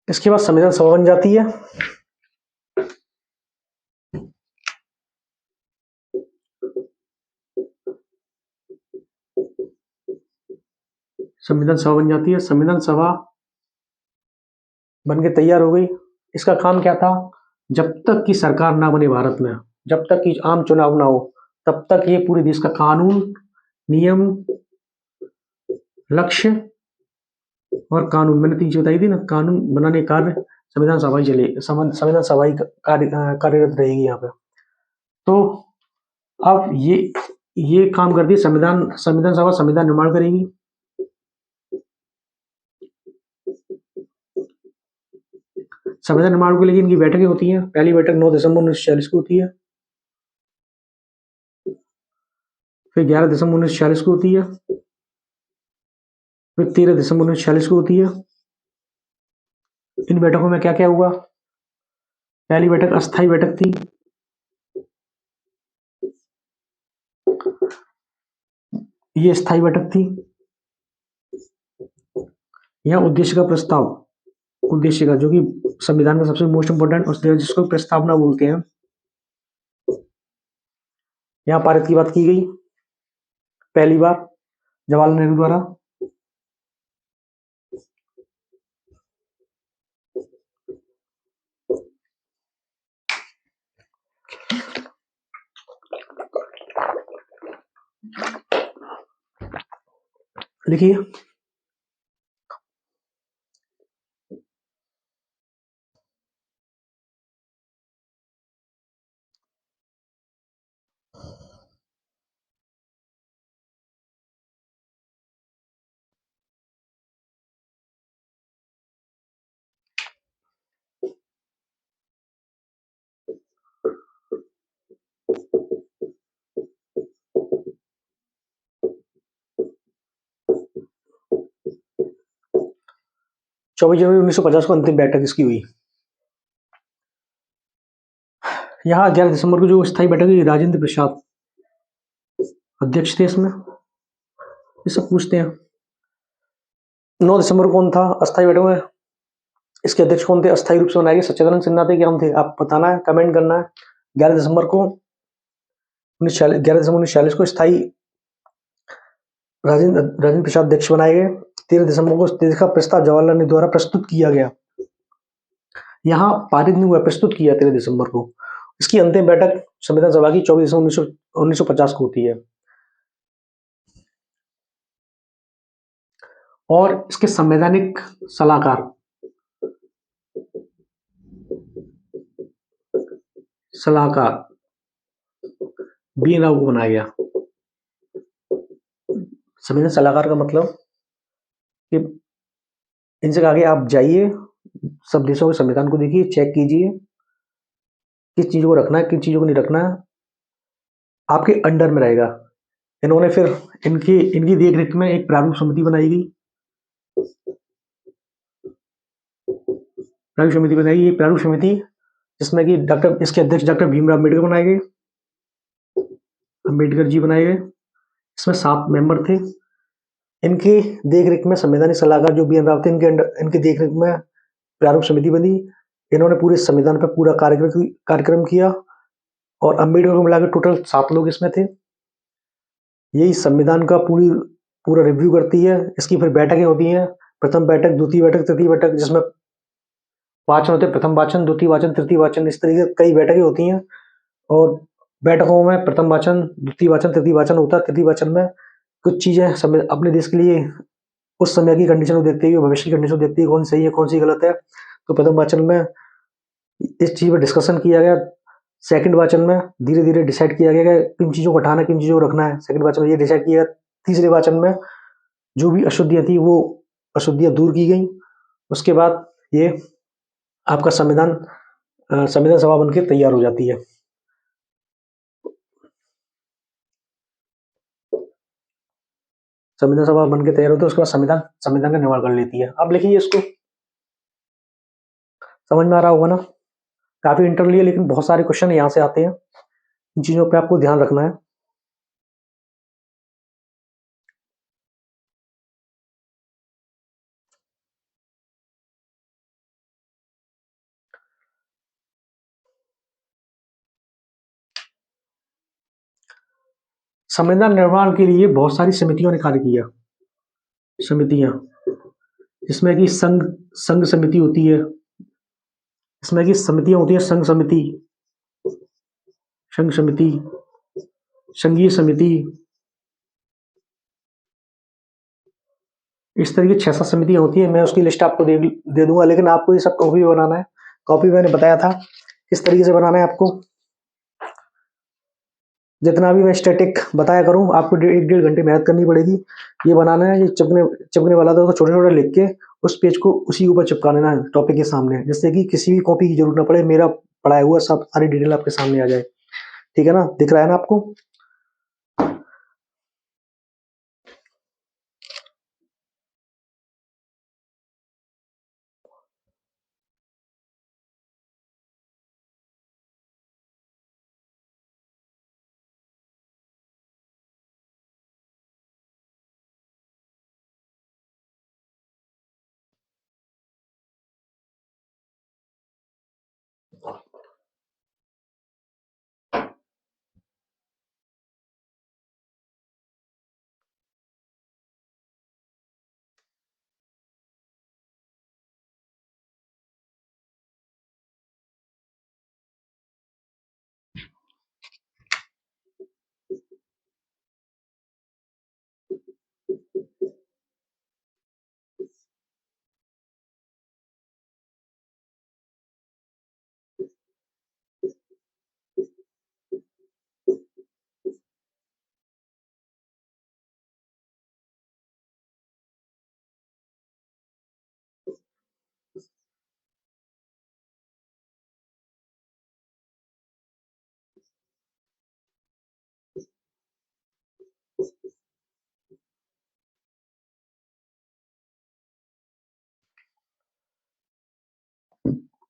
इसके बाद संविधान सभा बन जाती है। संविधान सभा बन जाती है। संविधान सभा बन के तैयार हो गई। इसका काम क्या था? जब तक की सरकार ना बने भारत में, जब तक कि आम चुनाव ना हो, तब तक ये पूरे देश का कानून, नियम, लक्ष्य और कानून, मैंने 3 चीज बताई थी ना, कानून बनाने कार्य संविधान सभा ही संविधान सभा ही कार्यरत रहेगी यहाँ पे। तो अब ये काम करती है संविधान सभा, संविधान निर्माण करेगी। संविधान निर्माण को लेकर इनकी बैठकें होती हैं। पहली बैठक 9 दिसंबर 1946 को होती है, फिर 11 दिसंबर 1946 को होती है, फिर 13 दिसंबर 1946 को होती है। इन बैठकों में क्या क्या हुआ? पहली बैठक अस्थायी बैठक थी। ये स्थायी बैठक थी। यहाँ उद्देश्य का, जो कि संविधान का सबसे मोस्ट इंपोर्टेंट, जिसको प्रस्तावना बोलते हैं, यहाँ पारित की बात की गई पहली बार जवाहरलाल नेहरू द्वारा। लिखिए, चौबीस जनवरी 1950 को अंतिम बैठक इसकी हुई। यहाँ 11 दिसंबर को जो स्थायी बैठक हुई, राजेंद्र प्रसाद अध्यक्ष थे इसमें। ये सब पूछते हैं। 9 दिसंबर को कौन था अस्थायी बैठक में? इसके अध्यक्ष कौन थे? अस्थायी रूप से बनाए गए सच्चिदानंद सिन्हा थे। क्या हम थे? आप बताना है, कमेंट करना है। 11 दिसंबर 1946 को स्थायी राजेंद्र प्रसाद अध्यक्ष बनाए गए। 13 दिसंबर को देश का प्रस्ताव जवाहरलाल नेहरू द्वारा प्रस्तुत किया गया। यहाँ पारित नहीं हुआ, प्रस्तुत किया 13 दिसंबर को। इसकी अंतिम बैठक संविधान सभा की 24 दिसंबर 1950 को होती है। और इसके संवैधानिक सलाहकार बी एन राव को बनाया गया। संविधान सलाहकार का मतलब कि इनसे कहा गया आप जाइए, सब देशों के संविधान को देखिए, चेक कीजिए किस चीजों को रखना है, किन चीजों को नहीं रखना है, आपके अंडर में रहेगा। इन्होंने फिर इनकी इनकी देख रेख में एक प्रारूप समिति बनाई गई। प्रारूप समिति जिसमें कि इसके अध्यक्ष डॉक्टर भीमराव अम्बेडकर बनाए गए, अम्बेडकर जी बनाए गए। इसमें 7 मेंबर थे। इनकी देखरेख में संवैधानिक सलाहकार जो BN राव थे, इनकी देखरेख में प्रारूप समिति बनी। इन्होंने पूरे संविधान पर पूरा कार्यक्रम किया और अम्बेडकर को मिलाकर टोटल 7 लोग इसमें थे। यही संविधान का पूरा रिव्यू करती है। इसकी फिर बैठकें होती हैं, प्रथम बैठक, द्वितीय बैठक, तृतीय बैठक, जिसमें वाचन होते हैं, प्रथम वाचन, द्वितीय वाचन, तृतीय वाचन, इस तरीके से कई बैठकें होती हैं। और बैठकों में प्रथम वाचन, द्वितीय वाचन, तृतीय वाचन होता है। तृतीय वाचन में कुछ चीजें अपने देश के लिए उस समय की कंडीशन को देखते हुए, भविष्य की कंडीशन को देखते हुए कौन सही है कौन सी गलत है, तो प्रथम वाचन में इस चीज पर डिस्कशन किया गया। सेकंड वाचन में धीरे धीरे डिसाइड किया गया कि किन चीजों को हटाना, किन चीजों को रखना है। सेकंड वाचन में ये डिसाइड किया। तीसरे वाचन में जो भी अशुद्धियां थी वो अशुद्धियां दूर की गई। उसके बाद ये आपका संविधान सभा बनकर तैयार हो जाती है। संविधान सभा बनकर तैयार होती है, उसके बाद संविधान का निर्माण कर लेती है। अब लिखिए इसको, समझ में आ रहा होगा ना। काफी इंटरव्यू है, लेकिन बहुत सारे क्वेश्चन यहाँ से आते हैं। इन चीजों पे आपको ध्यान रखना है। संविधान निर्माण के लिए बहुत सारी समितियों ने कार्य किया। समितियां, जिसमें कि संघ समिति होती है, इसमें की समितियां होती है, संघ समिति, संघीय समिति, इस तरह की 6-7 समितियां होती है। मैं उसकी लिस्ट आपको दे दूंगा, लेकिन आपको ये सब कॉपी बनाना है। कॉपी मैंने बताया था किस तरीके से बनाना है आपको। जितना भी मैं स्टैटिक बताया करूं, आपको 1-1.5 घंटे मेहनत करनी पड़ेगी। ये बनाना है, ये चिपकने वाला था, तो छोटे छोटे लिख के उस पेज को उसी ऊपर चिपका लेना है टॉपिक के सामने, जिससे कि किसी भी कॉपी की जरूरत ना पड़े। मेरा पढ़ाया हुआ सब सारी डिटेल आपके सामने आ जाए। ठीक है ना, दिख रहा है ना आपको।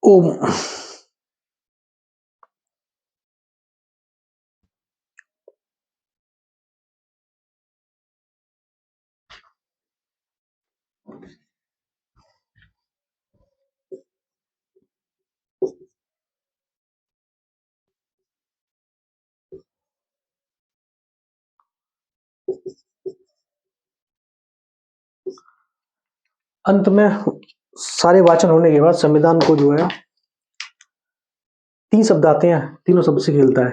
ओम। अंत में सारे वाचन होने के बाद संविधान को जो है 3 शब्द आते हैं, तीनों शब्द से खेलता है।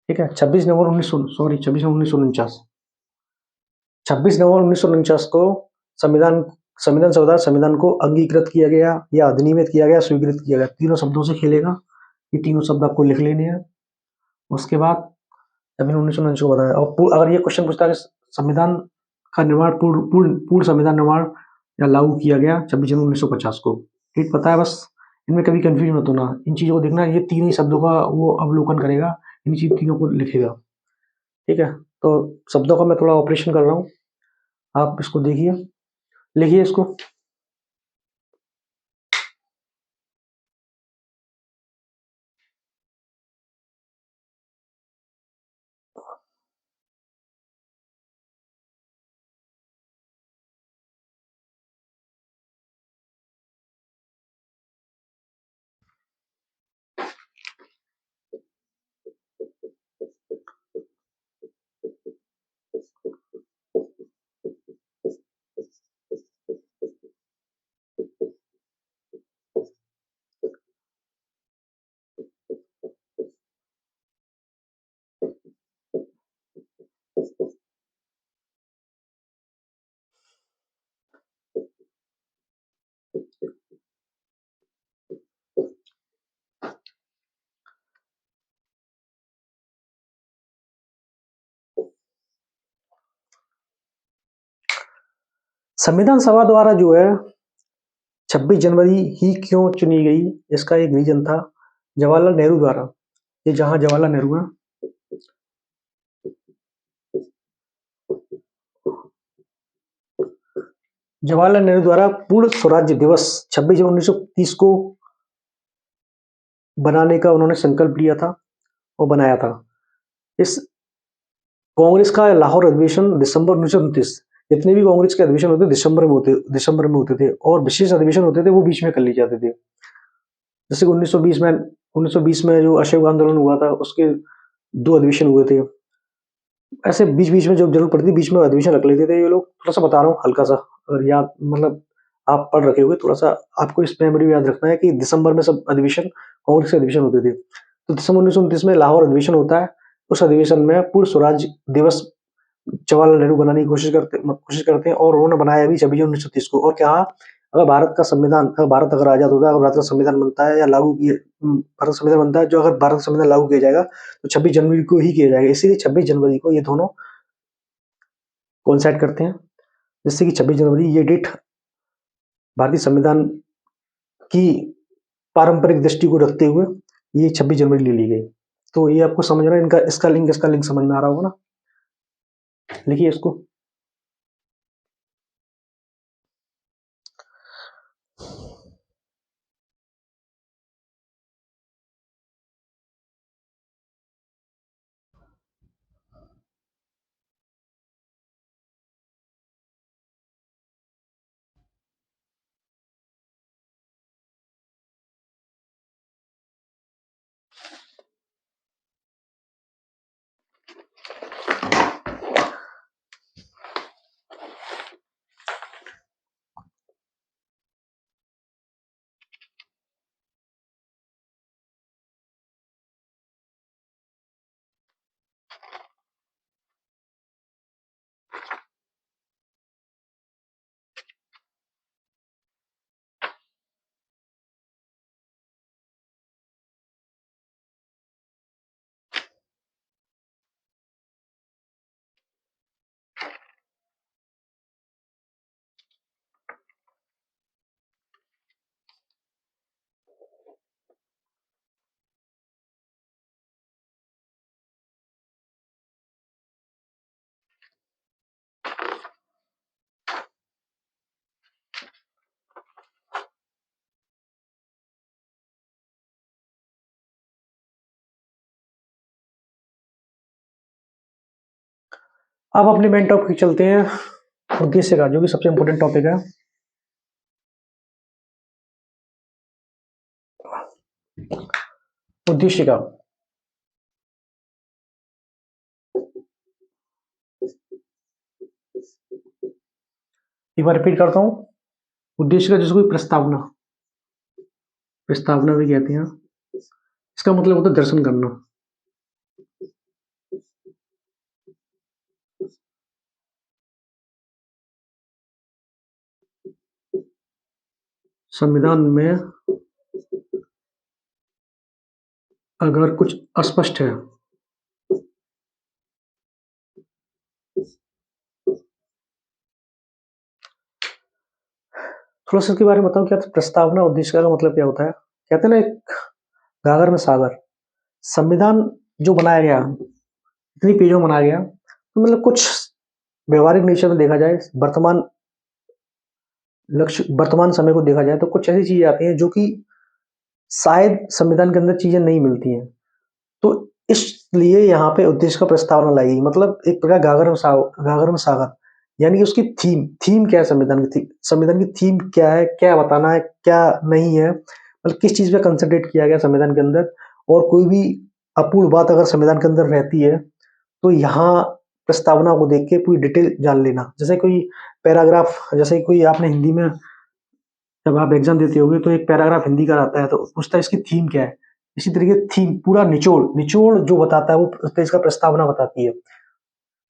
ठीक है, 26 नवंबर 1949 को संविधान को अंगीकृत किया गया या अधिनियमित किया गया, स्वीकृत किया गया। तीनों शब्दों से खेलेगा। ये तीनों शब्द आपको लिख लेने हैं। उसके बाद 1949 को बताया। और अगर ये क्वेश्चन पूछता है कि संविधान का निर्माण पूर्ण संविधान निर्माण या लागू किया गया 26 जनवरी 1950 को, ठीक पता है बस। इनमें कभी कंफ्यूजन मत होना, इन चीजों को देखना। ये तीन ही शब्दों का वो अवलोकन करेगा, इन तीनों को लिखेगा। ठीक है। तो शब्दों का मैं थोड़ा ऑपरेशन कर रहा हूँ, आप इसको देखिए, लिखिए इसको। संविधान सभा द्वारा जो है 26 जनवरी ही क्यों चुनी गई, इसका एक रीजन था जवाहरलाल नेहरू द्वारा। ये जहां जवाहरलाल नेहरू है, जवाहरलाल नेहरू द्वारा पूर्ण स्वराज्य दिवस 26 जनवरी 1930 को बनाने का उन्होंने संकल्प लिया था और बनाया था। इस कांग्रेस का लाहौर अधिवेशन दिसंबर 1929, जितने भी कांग्रेस के अधिवेशन होते दिसंबर में होते थे, और विशेष अधिवेशन होते थे वो बीच में कर लिए जाते थे। जैसे 1920 में जो अशोक आंदोलन हुआ था, उसके 2 अधिवेशन हुए थे। ऐसे बीच-बीच में जब ज़रूरत पड़ती थी, बीच में अधिवेशन रख लेते थे ये लोग। थोड़ा-सा बता रहा हूँ हल्का-सा, अगर याद मतलब आप पढ़ रखे होंगे, थोड़ा-सा आपको इस मेमोरी में याद रखना है कि दिसंबर में सब अधिवेशन, कांग्रेस के अधिवेशन होते थे। तो दिसंबर 1929 में लाहौर अधिवेशन होता है। उस अधिवेशन में पूर्ण स्वराज दिवस जवाहरलाल नेहरू बनाने की कोशिश करते हैं, और उन्होंने बनाया भी 26 जून 1930 को, और कहा अगर भारत अगर आज़ाद होता है, अगर भारत का संविधान बनता है या भारत संविधान बनता है, जो अगर भारत संविधान लागू किया जाएगा तो 26 जनवरी को ही किया जाएगा। इसीलिए 26 जनवरी को ये दोनों कोइंसाइड करते हैं, जिससे कि 26 जनवरी ये डेट भारतीय संविधान की पारंपरिक दृष्टि को रखते हुए ये 26 जनवरी ले ली गई। तो ये आपको समझ रहा है, इनका इसका लिंक समझ में आ रहा होगा ना? लिखिए इसको। अब अपने मेन टॉपिक चलते हैं, उद्देश्य का, जो कि सबसे इंपॉर्टेंट टॉपिक है। उद्देश्य का, एक बार रिपीट करता हूँ। उद्देश्य का जिसको प्रस्तावना प्रस्तावना भी कहते हैं, इसका मतलब होता है दर्शन करना। संविधान में अगर कुछ अस्पष्ट है, थोड़ा सा इसके बारे में बताऊं क्या प्रस्तावना उद्देश्य का मतलब क्या होता है। कहते हैं ना, एक गागर में सागर। संविधान जो बनाया गया, इतनी पेजों में बनाया गया, मतलब कुछ व्यवहारिक नेचर में देखा जाए, वर्तमान समय को देखा जाए तो कुछ ऐसी चीजें आती हैं जो कि शायद संविधान के अंदर चीजें नहीं मिलती हैं। तो इसलिए यहाँ पे उद्देश्य का प्रस्तावना लाई गई, मतलब एक प्रकार गागर में सागर, यानी कि उसकी थीम क्या है, संविधान की थीम क्या है, क्या बताना है, क्या नहीं है, मतलब किस चीज पे कंसंट्रेट किया गया संविधान के अंदर। और कोई भी अपूर्ण बात अगर संविधान के अंदर रहती है तो यहाँ प्रस्तावना को देख के पूरी डिटेल जान लेना। जैसे कोई पैराग्राफ, जैसे कोई आपने हिंदी में जब आप एग्जाम देते होगे तो एक पैराग्राफ हिंदी का आता है तो पूछता है इसकी थीम क्या है। इसी तरीके थीम पूरा निचोड़ निचोड़ जो बताता है वो इसका प्रस्तावना बताती है।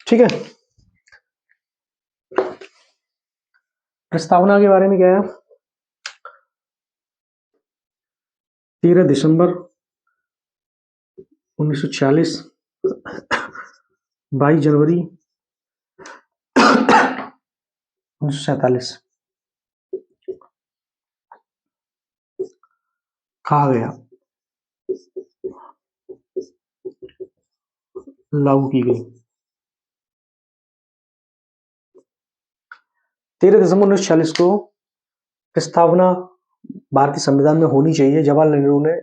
ठीक है, प्रस्तावना के बारे में क्या है, 13 दिसंबर 1946, 22 जनवरी 1947 कहा गया, लागू की गई। 13 दिसंबर 1946 को प्रस्तावना भारतीय संविधान में होनी चाहिए, जवाहरलाल नेहरू ने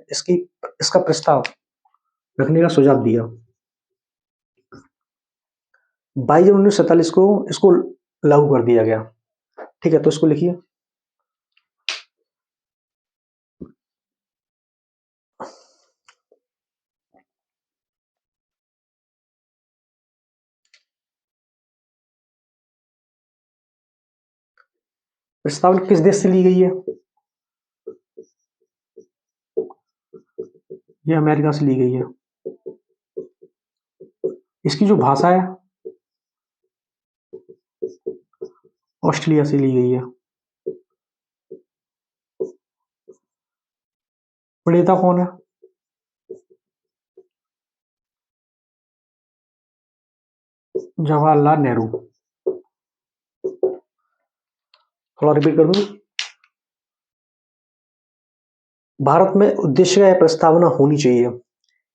इसका प्रस्ताव रखने का सुझाव दिया। 22 जनवरी 1947 को इसको लागू कर दिया गया। ठीक है, तो इसको लिखिए। प्रस्तावना किस देश से ली गई है, ये अमेरिका से ली गई है। इसकी जो भाषा है ऑस्ट्रेलिया से ली गई है। प्रणेता कौन है, जवाहरलाल नेहरू। थोड़ा रिपीट कर दूं, भारत में उद्देश्य या प्रस्तावना होनी चाहिए,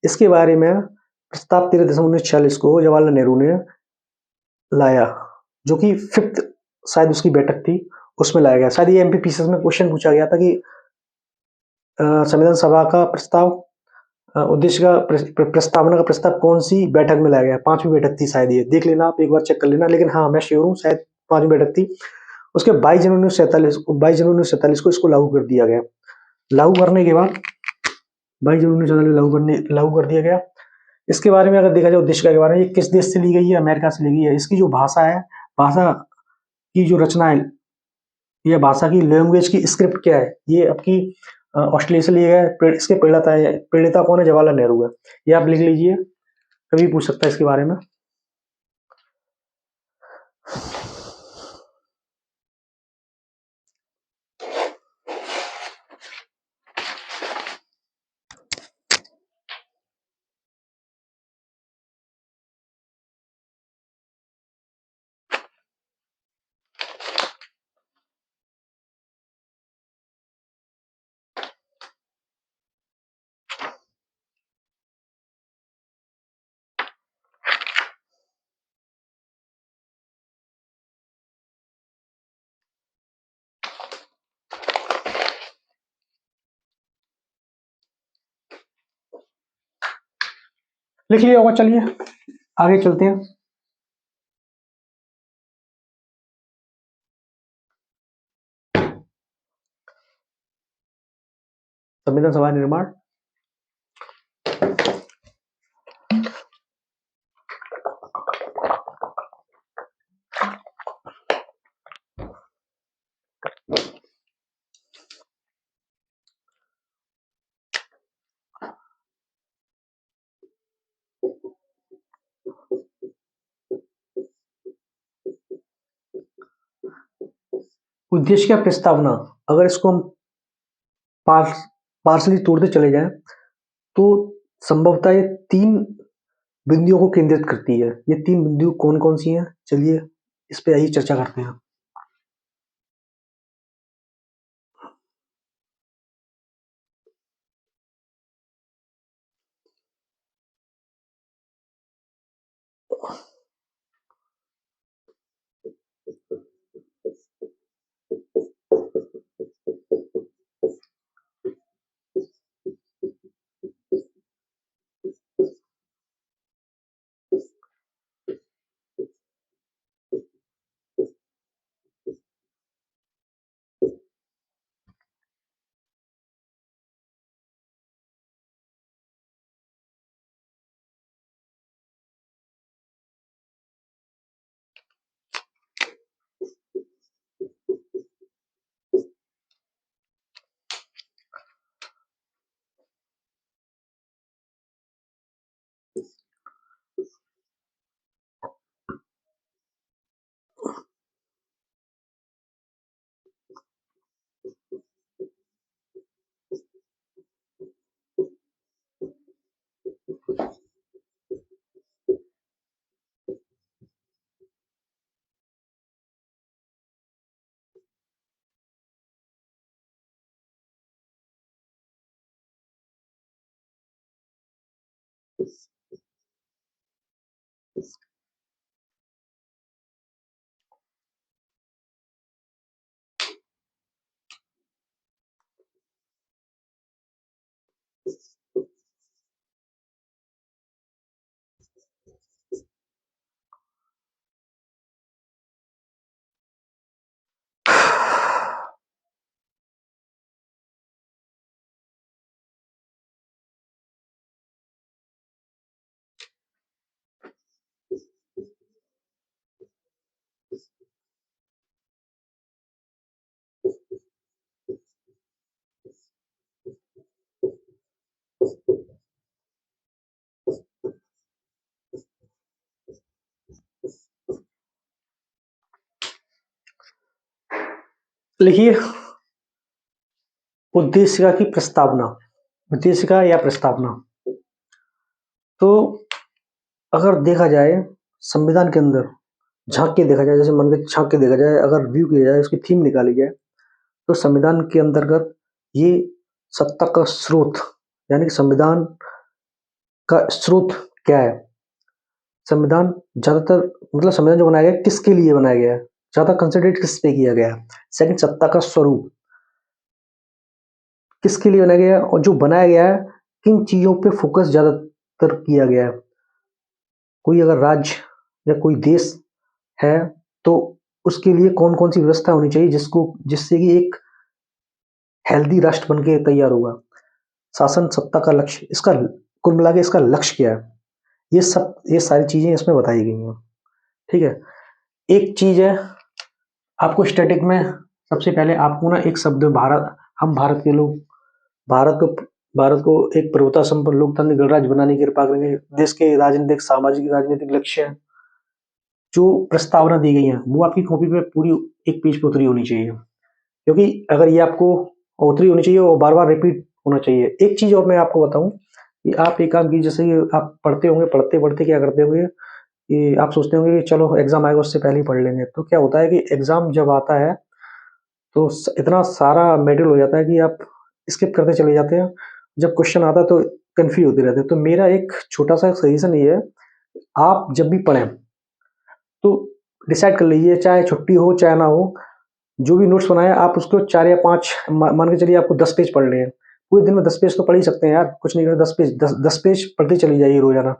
इसके बारे में प्रस्ताव 13 दिसंबर 1946 को जवाहरलाल नेहरू ने लाया, जो कि फिफ्थ शायद उसकी बैठक थी, उसमें लाया गया। शायद ये एमपीपीसीएस में क्वेश्चन पूछा गया था कि संविधान सभा का प्रस्ताव, उद्देश्य का प्रस्तावना का प्रस्ताव कौन सी बैठक में लाया गया। पांचवी बैठक थी शायद, ये देख लेना आप, एक बार चेक कर लेना, लेकिन हाँ मैं श्योर हूँ शायद पांचवी बैठक थी। उसके 22 जनवरी 1947 को इसको लागू कर दिया गया। लागू करने के बाद 22 जनवरी 1947 लागू कर दिया गया। इसके बारे में अगर देखा जाए उद्देश्य के बारे में, ये किस देश से ली गई है, अमेरिका से ली गई है। इसकी जो भाषा है, भाषा की जो रचना है या भाषा की लैंग्वेज की स्क्रिप्ट क्या है, ये आपकी ऑस्ट्रेलिया से लिया गया है। इसके प्रणेता कौन है, जवाहरलाल नेहरू है। ये आप लिख लीजिए, कभी पूछ सकता है इसके बारे में। लिख लिया होगा, चलिए आगे चलते हैं। संविधान सभा निर्माण, उद्देश्य क्या प्रस्तावना, अगर इसको हम पार्सली तोड़ते चले जाएं तो संभवतः ये तीन बिंदुओं को केंद्रित करती है। ये तीन बिंदु कौन कौन सी हैं, चलिए इस पे आइए चर्चा करते हैं। लिखिए उद्देशिका की प्रस्तावना। उद्देशिका या प्रस्तावना, तो अगर देखा जाए संविधान के अंदर झांक के देखा जाए, जैसे मन के झांक के देखा जाए, अगर व्यू किया जाए, उसकी थीम निकाली जाए, तो संविधान के अंतर्गत ये सत्ता का स्रोत, यानी कि संविधान का स्रोत क्या है। संविधान ज्यादातर, मतलब संविधान जो बनाया गया किसके लिए बनाया गया है, ज्यादा कंसंट्रेट किस पे किया गया है। सेकंड, सत्ता का स्वरूप किसके लिए बनाया गया है, और जो बनाया गया है किन चीजों पे फोकस ज्यादातर किया गया है। कोई अगर राज्य या कोई देश है तो उसके लिए कौन कौन सी व्यवस्था होनी चाहिए जिससे कि एक हेल्दी राष्ट्र बन के तैयार होगा। शासन सत्ता का लक्ष्य, इसका कुल मिला के इसका लक्ष्य क्या है, ये सारी चीजें इसमें बताई गई हैं। ठीक है, एक चीज है आपको स्टैटिक में, सबसे पहले आपको ना एक शब्द भारत, हम भारत के लोग भारत को भारत को एक प्रभुता संपन्न लोकतांत्रिक गणराज्य बनाने की कृपा करेंगे। देश के राजनीतिक, सामाजिक, राजनीतिक लक्ष्य हैं, जो प्रस्तावना दी गई है वो आपकी कॉपी पे पूरी एक पेज पे उतरी होनी चाहिए, क्योंकि अगर ये आपको उतरी होनी चाहिए और बार बार रिपीट होना चाहिए। एक चीज और मैं आपको बताऊं कि आप एक काम कीजिए, जैसे कि आप पढ़ते होंगे, पढ़ते पढ़ते क्या करते होंगे कि आप सोचते होंगे कि चलो एग्जाम आएगा उससे पहले ही पढ़ लेंगे। तो क्या होता है कि एग्जाम जब आता है तो इतना सारा मेटेरियल हो जाता है कि आप स्किप करते चले जाते हैं। जब क्वेश्चन आता है तो कंफ्यूज होते रहते हैं। तो मेरा एक छोटा सा सजेशन ये है, आप जब भी पढ़ें तो डिसाइड कर लीजिए, चाहे छुट्टी हो चाहे ना हो, जो भी नोट्स बनाया आप उसको 4 या 5, मान के चलिए आपको 10 पेज पढ़ने हैं। पूरे दिन में 10 पेज तो पढ़ ही सकते हैं यार, कुछ नहीं करते, 10 पेज पढ़ते चली जाइए रोजाना।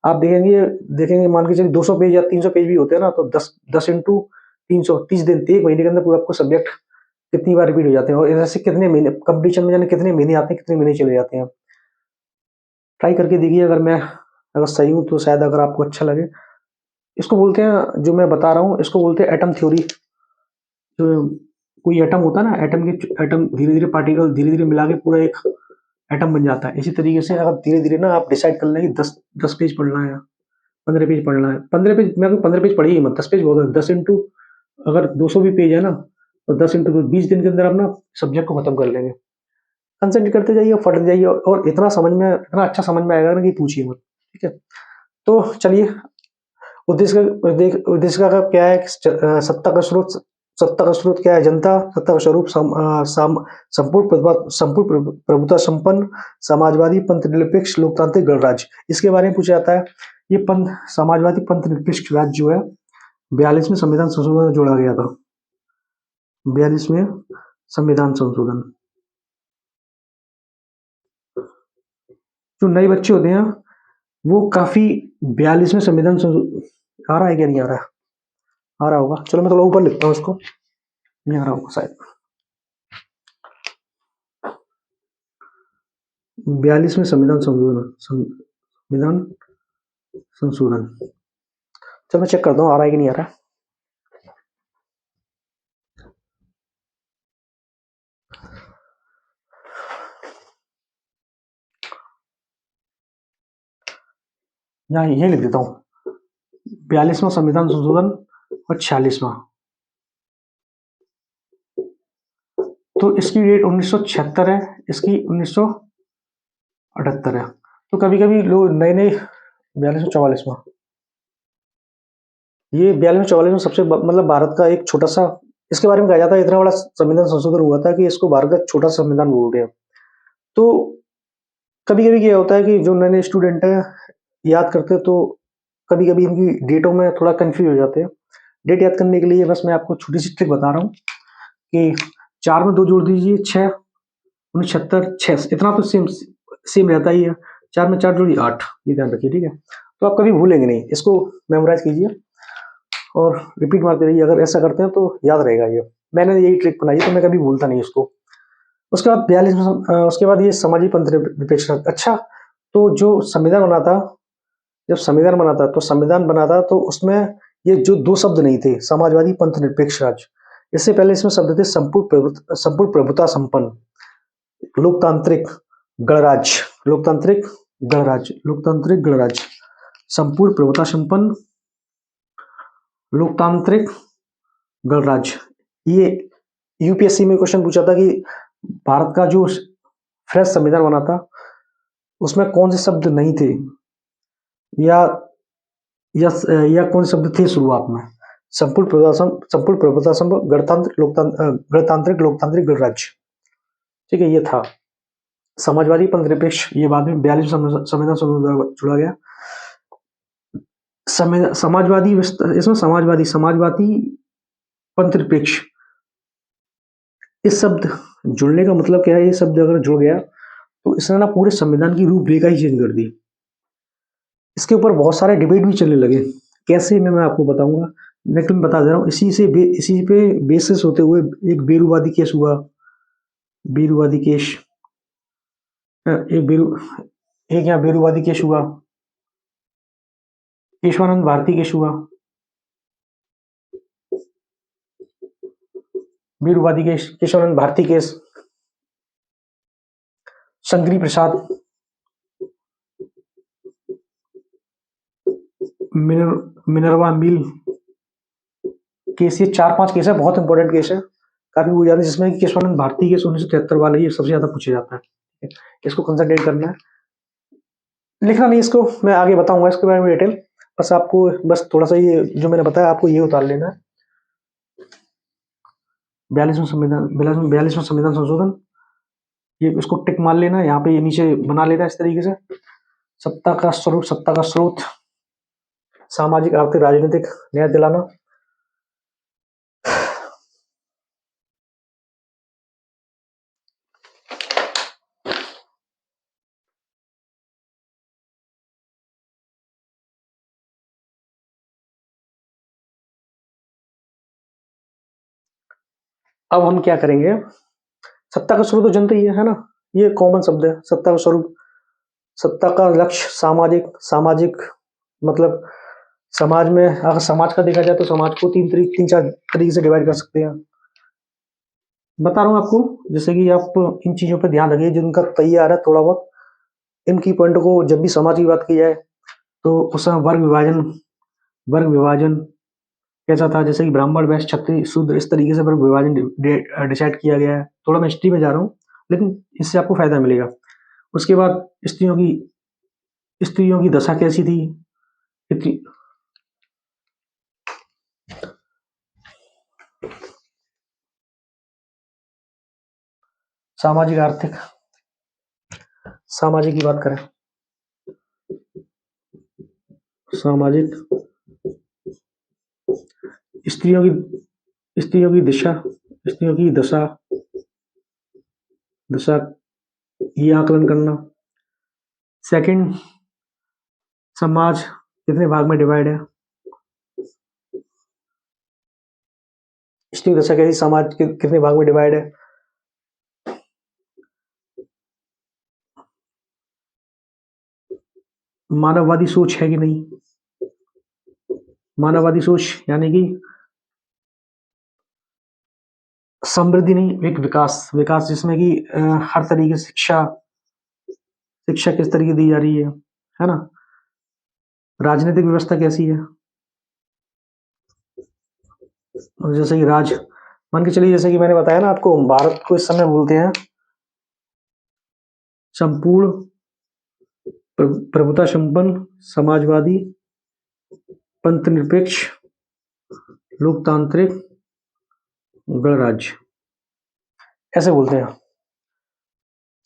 आप देखेंगे देखेंगे मान के चलिए 200 पेज या 300 पेज भी होते हैं ना, तो 10 इंटू 300, 30 दिन, 1 महीने के अंदर पूरा आपको सब्जेक्ट कितनी बार रिपीट हो जाते हैं। और ऐसे कितने महीने कंपटीशन में जाने, कितने महीने आते हैं, कितने महीने चले जाते हैं। ट्राई करके देखिए, अगर सही हूँ तो शायद अगर आपको अच्छा लगे। इसको बोलते हैं, जो मैं बता रहा हूँ इसको बोलते हैं एटम थ्योरी। जो कोई एटम होता है ना, एटम धीरे धीरे पार्टिकल धीरे धीरे मिला के पूरा एक एटम बन जाता है। इसी तरीके से अगर धीरे धीरे ना आप डिसाइड कर लें कि 10 पेज पढ़ना है, 15 पेज पढ़ना है, 15 पेज, मैं 15 पेज पढ़िए मत, 10 पेज बहुत है। 10 इंटू, अगर 200 भी पेज है ना, तो 10 इंटू 20 दिन के अंदर आप ना सब्जेक्ट को खत्म कर लेंगे। कंसंट्रेट करते जाइए, फट जाइए, और इतना अच्छा समझ में आएगा ना कि पूछिए मत। ठीक है, तो चलिए, उद्देश्य का क्या है, सत्ता का स्रोत क्या है, जनता। सत्ता का स्वरूप संपूर्ण प्रभुता संपन्न समाजवादी पंथ निरपेक्ष लोकतांत्रिक गणराज्य, इसके बारे में पूछा जाता है। ये पंथ, समाजवादी पंथ निरपेक्ष राज्य जो है 42वें संविधान संशोधन में जोड़ा गया था। 42वें संविधान संशोधन, जो नए बच्चे होते हैं वो काफी 42वें संविधान संशोधन, आ रहा है क्या, नहीं आ रहा है, आ रहा होगा, चलो मैं थोड़ा ऊपर लिखता हूँ इसको, नहीं आ रहा होगा शायद। 42वें संविधान संशोधन, चलो मैं चेक करता हूँ आ रहा है कि नहीं आ रहा। यहाँ ये लिख देता हूँ, 42वां संविधान संशोधन और 46वां। तो इसकी डेट 1976 है, इसकी 1978 है। तो कभी कभी लोग नए नए 4244वां, ये 4244वां सबसे मतलब भारत का एक छोटा सा, इसके बारे में कहा जाता है इतना बड़ा संविधान संशोधन हुआ था कि इसको भारत का छोटा सा संविधान बोलते हैं। तो कभी कभी क्या होता है कि जो नए नए स्टूडेंट हैं याद करते हैं तो कभी कभी इनकी डेटों में थोड़ा कंफ्यूज हो जाते हैं। डेट याद करने के लिए बस मैं आपको छोटी सी ट्रिक बता रहा हूँ कि 4 में 2 जोड़ दीजिए 6, 69, 6 इतना तो सेम सेम रहता ही है। 4 में 4 जोड़िए 8, ये ध्यान रखिए, ठीक है। तो आप कभी भूलेंगे नहीं, इसको मेमोराइज कीजिए और रिपीट मारते रहिए। अगर ऐसा करते हैं तो याद रहेगा ये। मैंने यही ट्रिक बनाई तो मैं कभी भूलता नहीं इसको। उसके बाद 42 में उसके बाद ये समाजी पंथ निरपेक्ष। अच्छा, तो जो संविधान बना था, जब संविधान बना था तो संविधान बना था तो उसमें ये जो 2 शब्द नहीं थे, समाजवादी पंथ निरपेक्ष राज। इससे पहले इसमें शब्द थे संपूर्ण प्रभुता संपन्न, लोकतांत्रिक गणराज्य, लोकतांत्रिक गणराज्य, लोकतांत्रिक गणराज्य, संपूर्ण प्रभुता संपन्न लोकतांत्रिक गणराज्य। ये यूपीएससी में क्वेश्चन पूछा था कि भारत का जो फ्रेश संविधान बना था उसमें कौन से शब्द नहीं थे, या या, या कौन से शब्द थे शुरुआत में। संपूर्ण प्रभुता संपन्न गणतांत्रिक लोकतांत्रिक गणराज्य, ठीक है। ये था समाजवादी पंथ निरपेक्ष, ये बाद में 42 संविधान संशोधन जुड़ा गया। समाजवादी इसमें समाजवादी पंथ निरपेक्ष, इस शब्द जुड़ने का मतलब क्या है। ये शब्द अगर जुड़ गया तो इसने ना पूरे संविधान की रूपरेखा ही चेंज कर दी। इसके ऊपर बहुत सारे डिबेट भी चलने लगे, कैसे मैं आपको बताऊंगा, लेकिन बता दे रहा हूँ। इसी पे बेसिस होते हुए एक बेरुवादी केस हुआ, बेरुवादी केस, एक बेरु एक यहाँ बेरुवादी केस हुआ, केशवानंद भारती केस हुआ, बेरुवादी केस, केशवानंद भारती केस, शंकरी प्रसाद, मिनरवा मिल केस। ये 4-5 केस है, बहुत इंपॉर्टेंट केस है, काफी वो जाते हैं, जिसमें केशवानंद भारती केस 1973 वाला ये सबसे ज्यादा पूछा जाता है। इसको कंसंट्रेट करना है, लिखना नहीं इसको, मैं आगे बताऊंगा इसके बारे में डिटेल। बस आपको बस थोड़ा सा ये जो मैंने बताया आपको ये उतार लेना है। 42वां संविधान संशोधन, ये इसको टिक मार लेना, यहाँ पे ये नीचे बना लेना इस तरीके से। सत्ता का स्वरूप, सत्ता का स्रोत, सामाजिक आर्थिक राजनीतिक न्याय दिलाना। अब हम क्या करेंगे, सत्ता का स्वरूप तो जनता ही है ना, ये कॉमन शब्द है। सत्ता का स्वरूप, सत्ता का लक्ष्य सामाजिक, सामाजिक मतलब समाज में, अगर समाज का देखा जाए तो समाज को 3-4 तरीके से डिवाइड कर सकते हैं। बता रहा हूँ आपको, जैसे कि आप इन चीजों पर ध्यान रखिए जिनका तैयार है थोड़ा बहुत। इनकी पॉइंट को जब भी समाज की बात की जाए तो उस समय वर्ग विभाजन कैसा था, जैसे कि ब्राह्मण वैश्य क्षत्रिय शूद्र, इस तरीके से वर्ग विभाजन डिसाइड किया गया है। थोड़ा मैं हिस्ट्री में जा रहा हूँ, लेकिन इससे आपको फायदा मिलेगा। उसके बाद स्त्रियों की दशा कैसी थी, इतनी सामाजिक आर्थिक, सामाजिक की बात करें, सामाजिक स्त्रियों स्त्रियों की दिशा, स्त्रियों की दशा, दशा ये आकलन करना। सेकंड, समाज कितने भाग में डिवाइड है, स्त्री दशा कैसी, समाज कितने भाग में डिवाइड है। मानववादी सोच है कि नहीं, मानववादी सोच यानी कि समृद्धि नहीं, एक विकास, विकास जिसमें कि हर तरीके से शिक्षा, शिक्षा किस तरीके दी जा रही है ना। राजनीतिक व्यवस्था कैसी है, और जैसे कि राज मान के चलिए, जैसे कि मैंने बताया ना आपको, भारत को इस समय बोलते हैं संपूर्ण प्रभुता संपन्न समाजवादी पंथ निरपेक्ष लोकतांत्रिक गणराज्य, ऐसे बोलते हैं।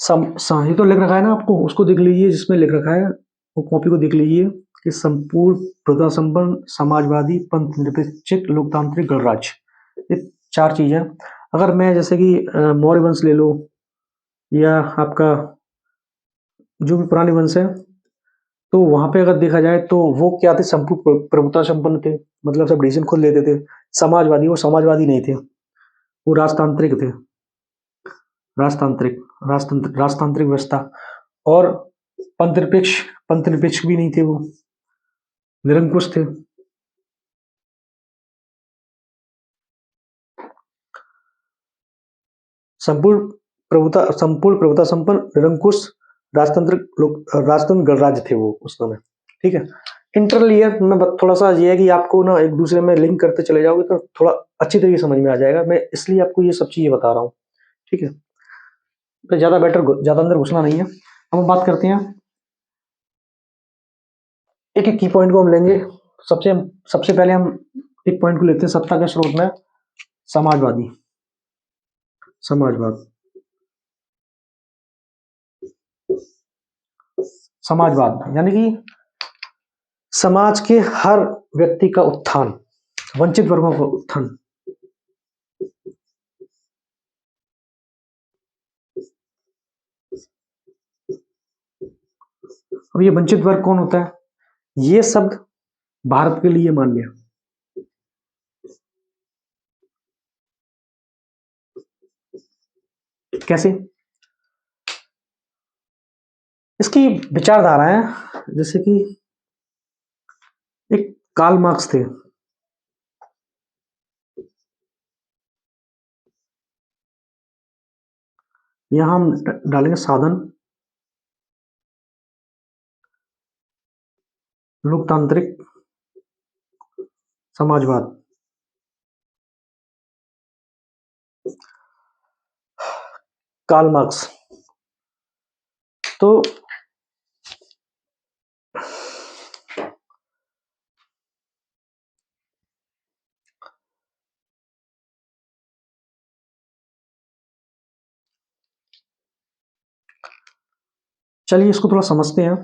ये तो लिख रखा है ना आपको, उसको देख लीजिए जिसमें लिख रखा है, वो कॉपी को देख लीजिए कि संपूर्ण प्रभुता संपन्न समाजवादी पंथ निरपेक्ष लोकतांत्रिक गणराज्य, ये 4 चीज़ हैं। अगर मैं जैसे कि मौर्य वंश ले लो या आपका जो भी पुराने वंश है, तो वहां पे अगर देखा जाए तो वो क्या थे, संपूर्ण प्रभुता संपन्न थे, मतलब सब डिसीजन खुद लेते थे। समाजवादी, वो समाजवादी नहीं थे, वो राजतांत्रिक थे, राजतांत्रिक, राजतांत्रिक व्यवस्था। और पंथ निरपेक्ष भी नहीं थे, वो निरंकुश थे। संपूर्ण प्रभुता संपन्न निरंकुश राजतंत्र गणराज्य थे वो उस समय। ठीक है, इंटरनल ईयर में थोड़ा सा ये है कि आपको ना एक दूसरे में लिंक करते चले जाओगे तो थोड़ा अच्छी तरीके समझ में आ जाएगा, मैं इसलिए आपको ये सब चीजें बता रहा हूँ। ठीक है, तो ज्यादा अंदर घुसना नहीं है। अब हम बात करते हैं, एक एक की पॉइंट को हम लेंगे। सबसे सबसे पहले हम एक पॉइंट को लेते हैं, सत्ता के स्रोत में समाजवादी, समाजवाद, समाजवाद यानी कि समाज के हर व्यक्ति का उत्थान, वंचित वर्गों का उत्थान। अब ये वंचित वर्ग कौन होता है, ये शब्द भारत के लिए मान्य है। कैसे, इसकी विचारधारा है, जैसे कि एक कार्ल मार्क्स थे, यहां हम डालेंगे साधन लोकतांत्रिक समाजवाद। कार्ल मार्क्स, तो चलिए इसको थोड़ा समझते हैं।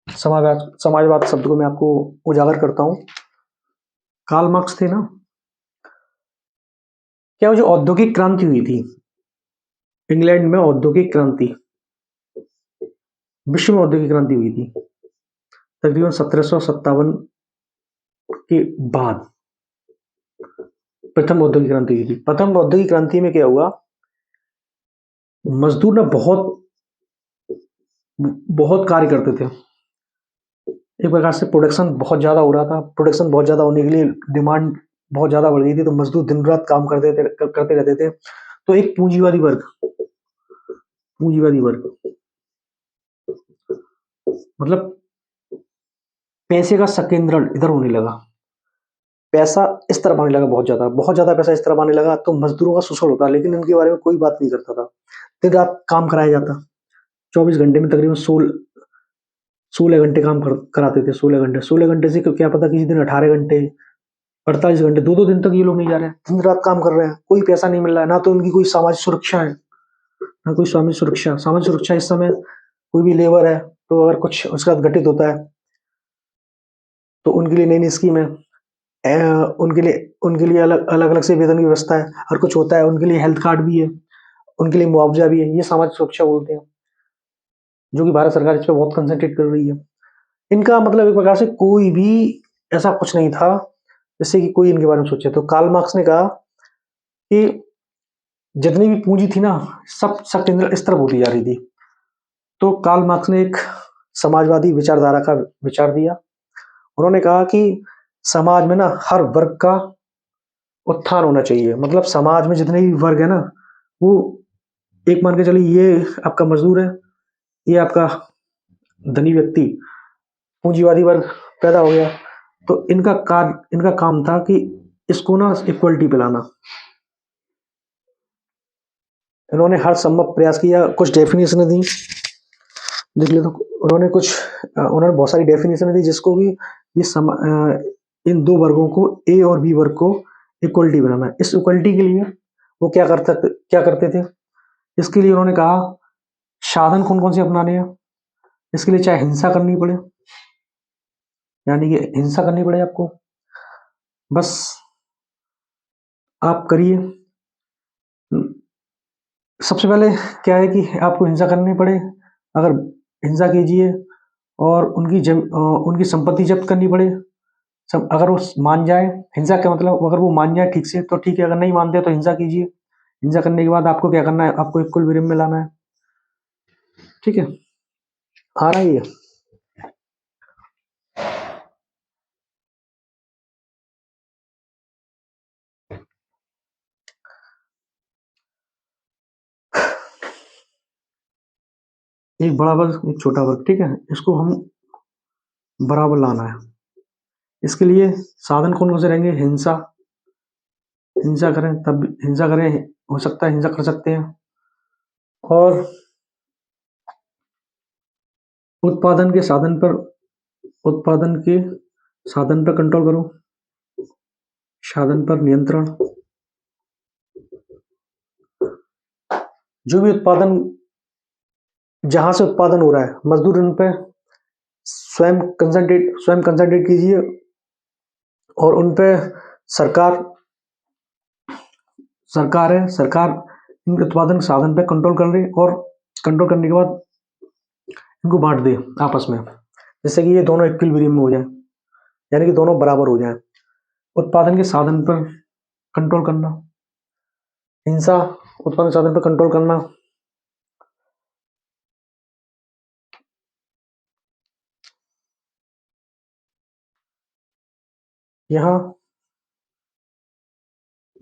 समाजवाद शब्द को मैं आपको उजागर करता हूं। कार्ल मार्क्स थे ना, क्या वो जो औद्योगिक क्रांति हुई थी इंग्लैंड में, औद्योगिक क्रांति, विश्व में औद्योगिक क्रांति हुई थी तकरीबन 1757 के बाद, प्रथम औद्योगिक क्रांति हुई थी। प्रथम औद्योगिक क्रांति में क्या हुआ, मजदूर ना बहुत बहुत कार्य करते थे, एक प्रकार से प्रोडक्शन बहुत ज्यादा हो रहा था, प्रोडक्शन बहुत ज्यादा होने के लिए डिमांड बहुत ज्यादा बढ़ गई थी, तो मजदूर दिन रात काम करते रहते थे। तो एक पूंजीवादी वर्ग मतलब पैसे का संकेंद्रण इधर होने लगा, पैसा इस तरफ आने लगा, बहुत ज्यादा पैसा इस तरफ आने लगा, तो मजदूरों का शोषण होता, लेकिन इनके बारे में कोई बात नहीं करता था। दिन रात काम कराया जाता, 24 घंटे में तकरीबन 16 घंटे काम कराते थे। 16 घंटे से क्या पता किसी दिन 18 घंटे, 48 घंटे, 2-2 दिन तक ये लोग नहीं जा रहे हैं, दिन रात काम कर रहे हैं, कोई पैसा नहीं मिल रहा है, ना तो उनकी कोई सामाजिक सुरक्षा है, ना कोई सामाजिक सुरक्षा। इस समय कोई भी लेबर है तो अगर कुछ उसका घटित होता है तो उनके लिए नई नई स्कीम है, उनके लिए अलग अलग से वेतन की व्यवस्था है, हर कुछ होता है, उनके लिए हेल्थ कार्ड भी है, उनके लिए मुआवजा भी है, ये सामाजिक सुरक्षा बोलते हैं, जो कि भारत सरकार इस पर बहुत कंसंट्रेट कर रही है। इनका मतलब एक प्रकार से कोई भी ऐसा कुछ नहीं था जैसे कि कोई इनके बारे में सोचे। तो कार्ल मार्क्स ने कहा कि जितनी भी पूंजी थी ना, सब केंद्र इस तरफ होती जा रही थी। तो कार्ल मार्क्स ने एक समाजवादी विचारधारा का विचार दिया। उन्होंने कहा कि समाज में ना हर वर्ग का उत्थान होना चाहिए, मतलब समाज में जितने भी वर्ग है ना, वो एक मान के चलिए, ये आपका मजदूर है, ये आपका धनी व्यक्ति, पूंजीवादी वर्ग पैदा हो गया, तो इनका काम था कि इसको ना इक्वलिटी पे लाना। इन्होंने हर संभव प्रयास किया, कुछ डेफिनेशन दी, देख ले तो उन्होंने बहुत सारी डेफिनेशन दी, जिसको कि इन दो वर्गों को, ए और बी वर्ग को इक्वलिटी बनाना है। इस इक्वलिटी के लिए वो क्या करते थे। इसके लिए उन्होंने कहा साधन कौन कौन से अपनाने हैं। इसके लिए चाहे हिंसा करनी पड़े, यानी कि हिंसा करनी पड़े आपको, बस आप करिए। सबसे पहले क्या है कि आपको हिंसा करनी पड़े, अगर हिंसा कीजिए और उनकी संपत्ति जब्त करनी पड़े। सब अगर वो मान जाए, हिंसा का मतलब अगर वो मान जाए ठीक से तो ठीक है, अगर नहीं मानते तो हिंसा कीजिए। हिंसा करने के बाद आपको क्या करना है, आपको इक्विलिब्रियम में लाना है। ठीक है, आ रहा है ये। एक बड़ा वर्ग एक छोटा वर्ग, ठीक है, इसको हम बराबर लाना है। इसके लिए साधन कौन कौन से रहेंगे, हिंसा, हिंसा करें तब हिंसा करें, हो सकता है हिंसा कर सकते हैं। और उत्पादन के साधन पर कंट्रोल करो, साधन पर नियंत्रण। जो भी उत्पादन, जहां से उत्पादन हो रहा है, मजदूर उन पे स्वयं कंसंट्रेट कीजिए और उन पे सरकार इन उत्पादन साधन पे कंट्रोल कर रही, और कंट्रोल करने के बाद इनको बांट दे आपस में, जिससे कि ये दोनों इक्विलिब्रियम में हो जाए, यानी कि दोनों बराबर हो जाए। उत्पादन के साधन पर कंट्रोल करना, हिंसा, उत्पादन के साधन पर कंट्रोल करना। यहाँ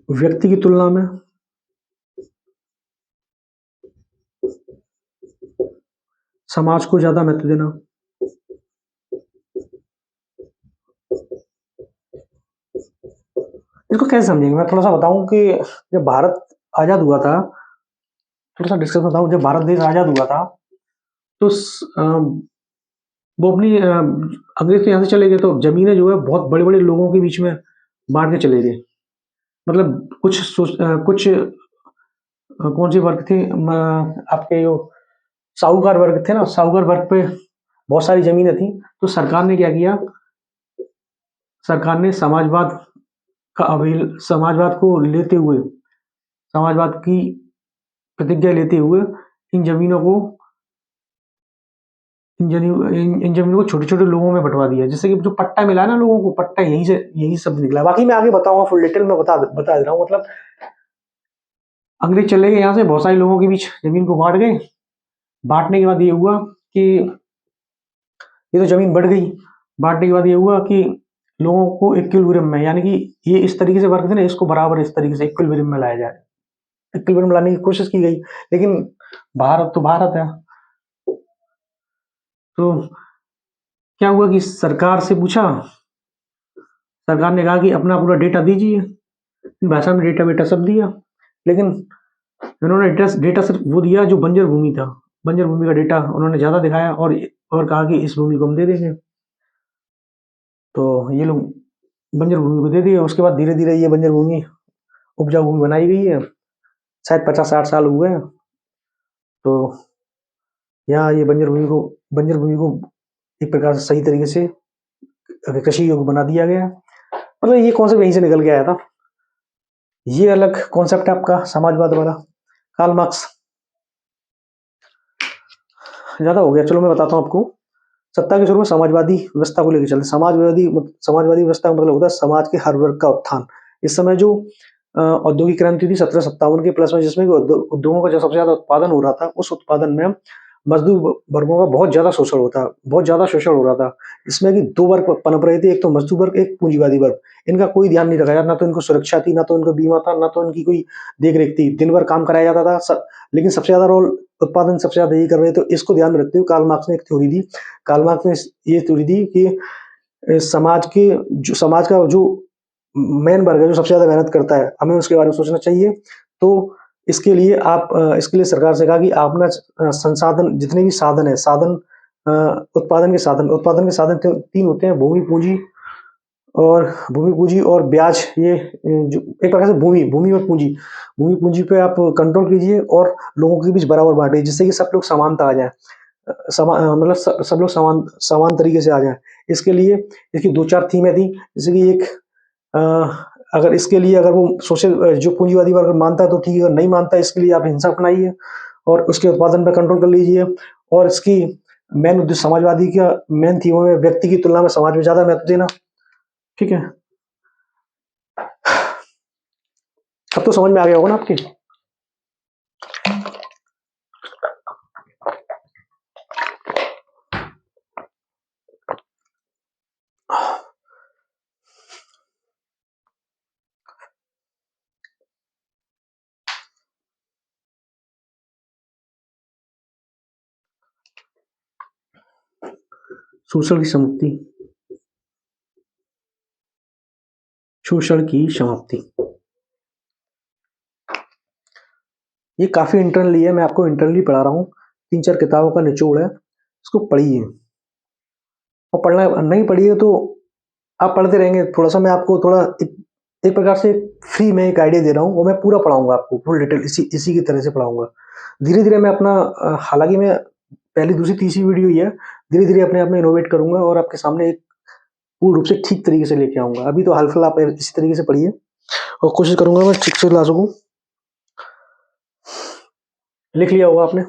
व्यक्ति की तुलना में समाज को ज्यादा महत्व देना। इसको कैसे समझेंगे, मैं थोड़ा सा बताऊं कि जब भारत आजाद हुआ था, थोड़ा सा डिस्कस बताऊं, जब भारत देश आजाद हुआ था तो वो अपनी अंग्रेज तो यहाँ से चले गए, तो जमीनें जो है बहुत बड़े बड़े लोगों के बीच में बांट के चले गए। मतलब कुछ कौन सी वर्ग थे, आपके जो साहूकार वर्ग थे ना, साहूकार वर्ग पे बहुत सारी जमीनें थी। तो सरकार ने क्या किया, सरकार ने समाजवाद को लेते हुए, समाजवाद की प्रतिज्ञा लेते हुए इन जमीनों को इन जमीनों को छोटे छोटे लोगों में बंटवा दिया। जैसे कि जो पट्टा मिला ना लोगों को, पट्टा यही सब निकला। बाकी मैं आगे बताऊंगा, फुल डिटेल में बता दे रहा हूँ। मतलब अंग्रेज चले गए यहाँ से, बहुत सारे लोगों के बीच जमीन को बांट गए। बांटने के बाद ये हुआ कि ये तो जमीन बढ़ गई। बांटने के बाद ये हुआ कि लोगों को इक्विलिब्रियम में, यानी कि ये इस तरीके से वर्क थे ना, इसको बराबर इस तरीके से इक्विलिब्रियम में लाया जाए, इक्विलिब्रियम में लाने की कोशिश की गई। लेकिन भारत तो भारत है, तो क्या हुआ कि सरकार से पूछा, सरकार ने कहा कि अपना पूरा डेटा दीजिए। भाषा में डेटा सब दिया, लेकिन उन्होंने डेटा सिर्फ वो दिया जो बंजर भूमि था। बंजर भूमि का डेटा उन्होंने ज्यादा दिखाया और कहा कि इस भूमि को हम दे देंगे। तो ये लोग बंजर भूमि को दे दिए। उसके बाद धीरे धीरे ये बंजर भूमि उपजाऊ भूमि बनाई गई है। शायद 50-60 साल हुए हैं। तो यहाँ ये बंजर भूमि को एक प्रकार से सही तरीके से कृषि योग्य बना दिया गया। मतलब ये कॉन्सेप्ट यहीं से निकल के आया था। ये अलग कॉन्सेप्ट है आपका समाजवाद वाला, कार्ल मार्क्स। ज्यादा हो गया, चलो मैं बताता हूँ आपको। सत्ता के शुरू में समाजवादी व्यवस्था को लेकर चलते। समाजवादी व्यवस्था का मतलब होता है समाज के हर वर्ग का उत्थान। इस समय जो औद्योगिक क्रांति थी 1757 के प्लस में, जिसमें उद्योगों का जो सबसे ज्यादा उत्पादन हो रहा था, उस उत्पादन में मजदूर वर्गों का बहुत ज्यादा शोषण हो रहा था। इसमें कि दो वर्ग पनप रहे थे, एक तो मजदूर वर्ग, एक पूंजीवादी वर्ग। इनका कोई ध्यान नहीं रखा जाता, ना तो इनको सुरक्षा थी, ना तो इनको बीमा था, ना तो इनकी कोई देख रेख थी। दिन भर काम कराया जाता था, लेकिन सबसे ज्यादा रोल उत्पादन सबसे ज्यादा यही कर रहे। तो इसको ध्यान में रखते हुए कार्ल मार्क्स ने एक थ्योरी दी। कार्ल मार्क्स ने ये थ्योरी दी कि समाज का जो मेन वर्ग है, जो सबसे ज्यादा मेहनत करता है, हमें उसके बारे में सोचना चाहिए। तो इसके लिए सरकार से कहा कि आप ना संसाधन, जितने भी साधन है, उत्पादन के साधन तीन होते हैं, भूमि, पूंजी और भूमि पूंजी और ब्याज, ये जो एक प्रकार से भूमि भूमि और पूंजी, भूमि पूंजी पे आप कंट्रोल कीजिए और लोगों के बीच बराबर बांटे, जिससे कि सब लोग समानता आ जाए, मतलब सब लोग समान समान तरीके से आ जाए। इसके लिए इसकी दो चार थीमें थी, जैसे कि एक, अ, अगर इसके लिए अगर वो सोशल जो पूंजीवादी वर्ग मानता है तो ठीक है, अगर नहीं मानता है इसके लिए आप हिंसा अपनाइए और उसके उत्पादन पर कंट्रोल कर लीजिए। और इसकी मेन उद्देश्य समाजवादी का मेन थी वो है व्यक्ति की तुलना में समाज में ज्यादा महत्व देना। ठीक है, अब तो समझ में आ गया होगा ना आपके। शोषण की समाप्ति, शोषण की समाप्ति, ये काफी इंटरनली है, मैं आपको इंटरनली पढ़ा रहा हूँ, 3-4 किताबों का निचोड़ है, इसको पढ़िए। और पढ़ना नहीं पढ़िए तो आप पढ़ते रहेंगे, थोड़ा सा मैं आपको थोड़ा एक प्रकार से फ्री में एक आइडिया दे रहा हूँ, वो मैं पूरा पढ़ाऊंगा आपको, फुल डिटेल इसी इसी की तरह से पढ़ाऊंगा। धीरे धीरे मैं अपना हालांकि मैं पहली दूसरी तीसरी वीडियो ही है, धीरे धीरे अपने आप में इनोवेट करूंगा और आपके सामने एक पूर्ण रूप से ठीक तरीके से लेके आऊंगा। अभी तो हाल फिलहाल आप इसी तरीके से पढ़िए और कोशिश करूंगा मैं ठीक से ला सकूं। लिख लिया होगा आपने?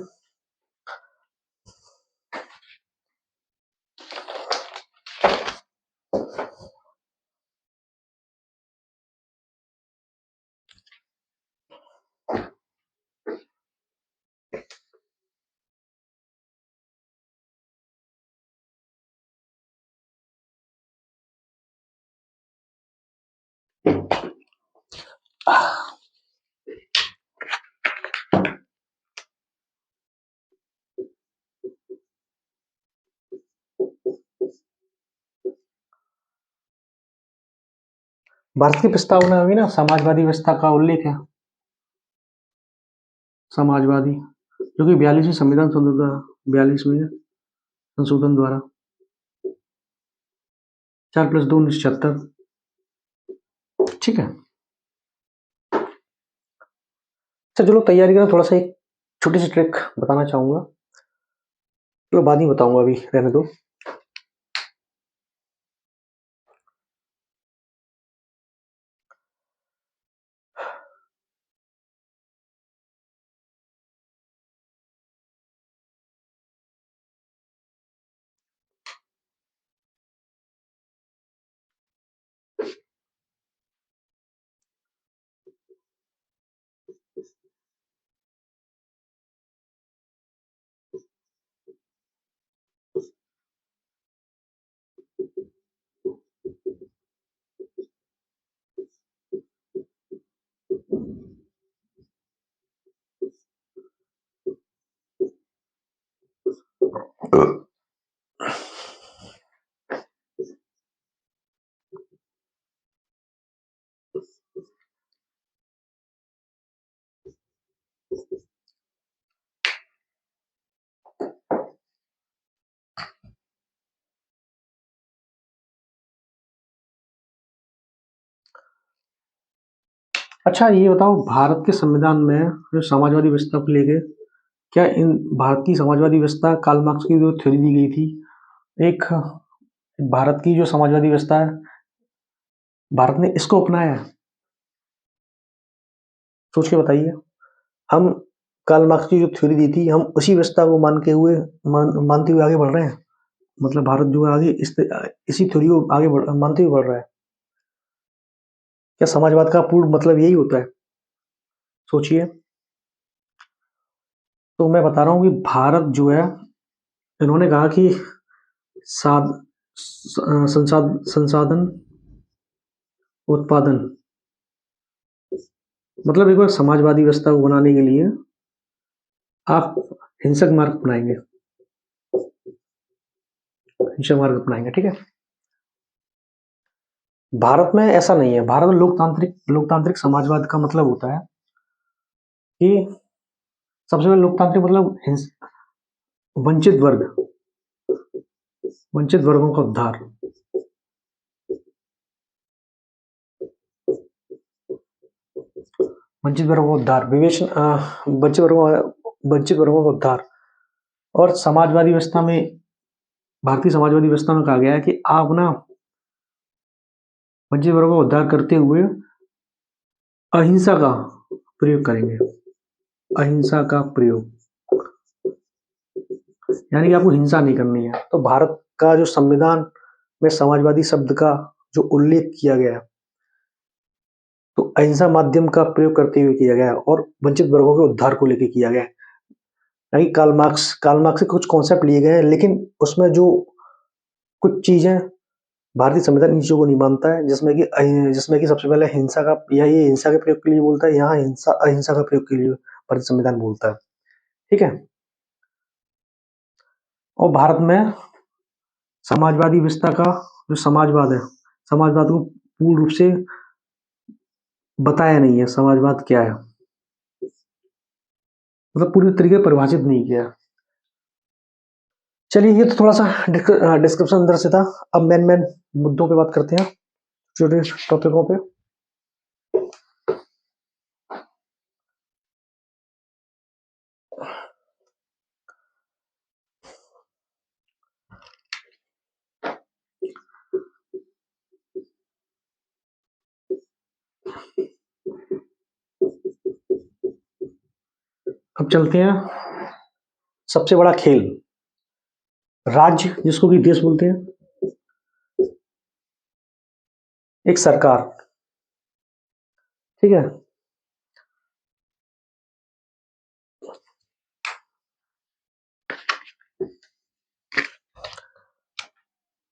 भारत की प्रस्तावना में भी ना समाजवादी व्यवस्था का उल्लेख है, समाजवादी, जो कि 42वें संविधान संशोधन, 42वें संशोधन द्वारा 4+2 1976। ठीक है, अच्छा जो लोग तैयारी करें थोड़ा सा एक छोटी सी ट्रिक बताना चाहूंगा, चलो बाद में बताऊंगा, अभी रहने दो। अच्छा ये बताओ, भारत के संविधान में जो समाजवादी व्यवस्था को लेके, क्या इन भारत की समाजवादी व्यवस्था कार्ल मार्क्स की जो थ्योरी दी गई थी, एक भारत की जो समाजवादी व्यवस्था है, भारत ने इसको अपनाया है? सोच के बताइए। हम कार्ल मार्क्स की जो थ्योरी दी थी, हम उसी व्यवस्था को मानते हुए आगे बढ़ रहे हैं? मतलब भारत जो है आगे इसी थ्योरी को मानते हुए बढ़ रहा है? क्या समाजवाद का पूर्ण मतलब यही होता है? सोचिए। तो मैं बता रहा हूँ कि भारत जो है, इन्होंने कहा कि साध संसाधन उत्पादन, मतलब एक बार समाजवादी व्यवस्था को बनाने के लिए आप हिंसक मार्ग अपनाएंगे, हिंसक मार्ग अपनाएंगे। ठीक है, भारत में ऐसा नहीं है। भारत में लोकतांत्रिक समाजवाद का मतलब होता है कि सबसे पहले लोकतांत्रिक मतलब वंचित वर्ग, वंचित वर्गों का उद्धार, वंचित वर्गों का उद्धार, वंचित वर्गों का उद्धार। और समाजवादी व्यवस्था में, भारतीय समाजवादी व्यवस्था में कहा गया है कि आप ना वंचित वर्गों का उद्धार करते हुए अहिंसा का प्रयोग करेंगे। अहिंसा का प्रयोग यानी कि आपको हिंसा नहीं करनी है। तो भारत का जो संविधान में समाजवादी शब्द का जो उल्लेख किया गया है, तो अहिंसा माध्यम का प्रयोग करते हुए किया गया है और वंचित वर्गों के उद्धार को लेकर किया गया है। नहीं, कार्ल मार्क्स से कुछ कॉन्सेप्ट लिए गए हैं, लेकिन उसमें जो कुछ चीजें भारतीय संविधान इन चीजों को नहीं मानता है, जिसमें कि सबसे पहले हिंसा का, या ये हिंसा के प्रयोग के लिए बोलता है, यहाँ हिंसा अहिंसा का प्रयोग के लिए भारतीय संविधान बोलता है। ठीक है। और भारत में समाजवादी व्यवस्था का जो समाजवाद है, समाजवाद को पूर्ण रूप से बताया नहीं है। समाजवाद क्या है, मतलब पूरी तरीके से परिभाषित नहीं किया। चलिए, ये तो थोड़ा सा डिस्क्रिप्शन अंदर से था। अब मेन मुद्दों पे बात करते हैं, छोटे टॉपिकों पे। अब चलते हैं सबसे बड़ा खेल, राज्य जिसको कि देश बोलते हैं, एक सरकार। ठीक है।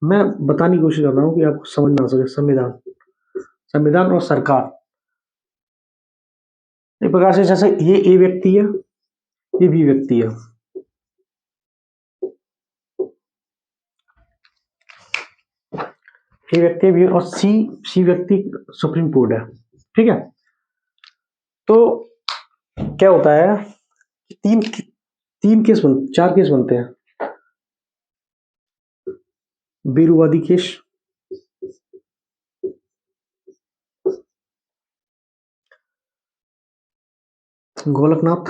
मैं बताने की कोशिश कर रहा हूँ कि आपको समझ में आ सके। संविधान और सरकार एक प्रकार से, जैसे ये ए व्यक्ति है, ये बी व्यक्ति है। ए व्यक्ति भी, और सी व्यक्ति सुप्रीम कोर्ट है। ठीक है। तो क्या होता है, चार केस बनते हैं। Berubari case, Golaknath,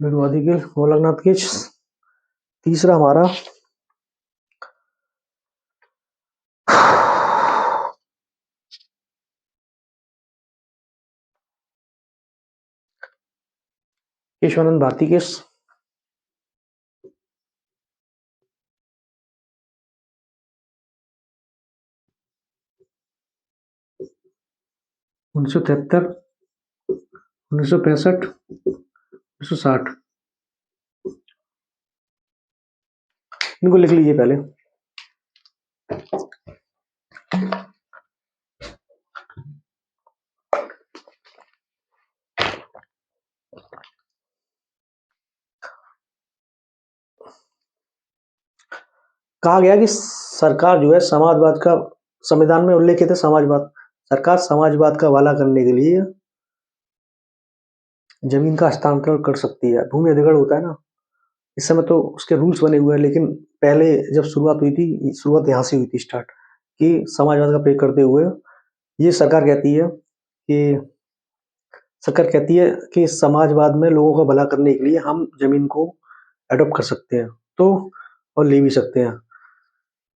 Berubari case, Golaknath case. तीसरा हमारा केशवानंद भारती केस। उन्नीस सौ 1965, 1960। इनको लिख लीजिए पहले। कहा गया कि सरकार जो है समाजवाद का, संविधान में उल्लेखित है समाजवाद, सरकार समाजवाद का वाला करने के लिए जमीन का हस्तांतरण कर सकती है। भूमि अधिग्रहण होता है ना, इस समय तो उसके रूल्स बने हुए हैं, लेकिन पहले जब शुरुआत हुई थी, शुरुआत यहाँ से हुई थी स्टार्ट, कि समाजवाद का प्रयोग करते हुए ये सरकार कहती है कि समाजवाद में लोगों का भला करने के लिए हम जमीन को अडॉप्ट कर सकते हैं, तो और ले भी सकते हैं।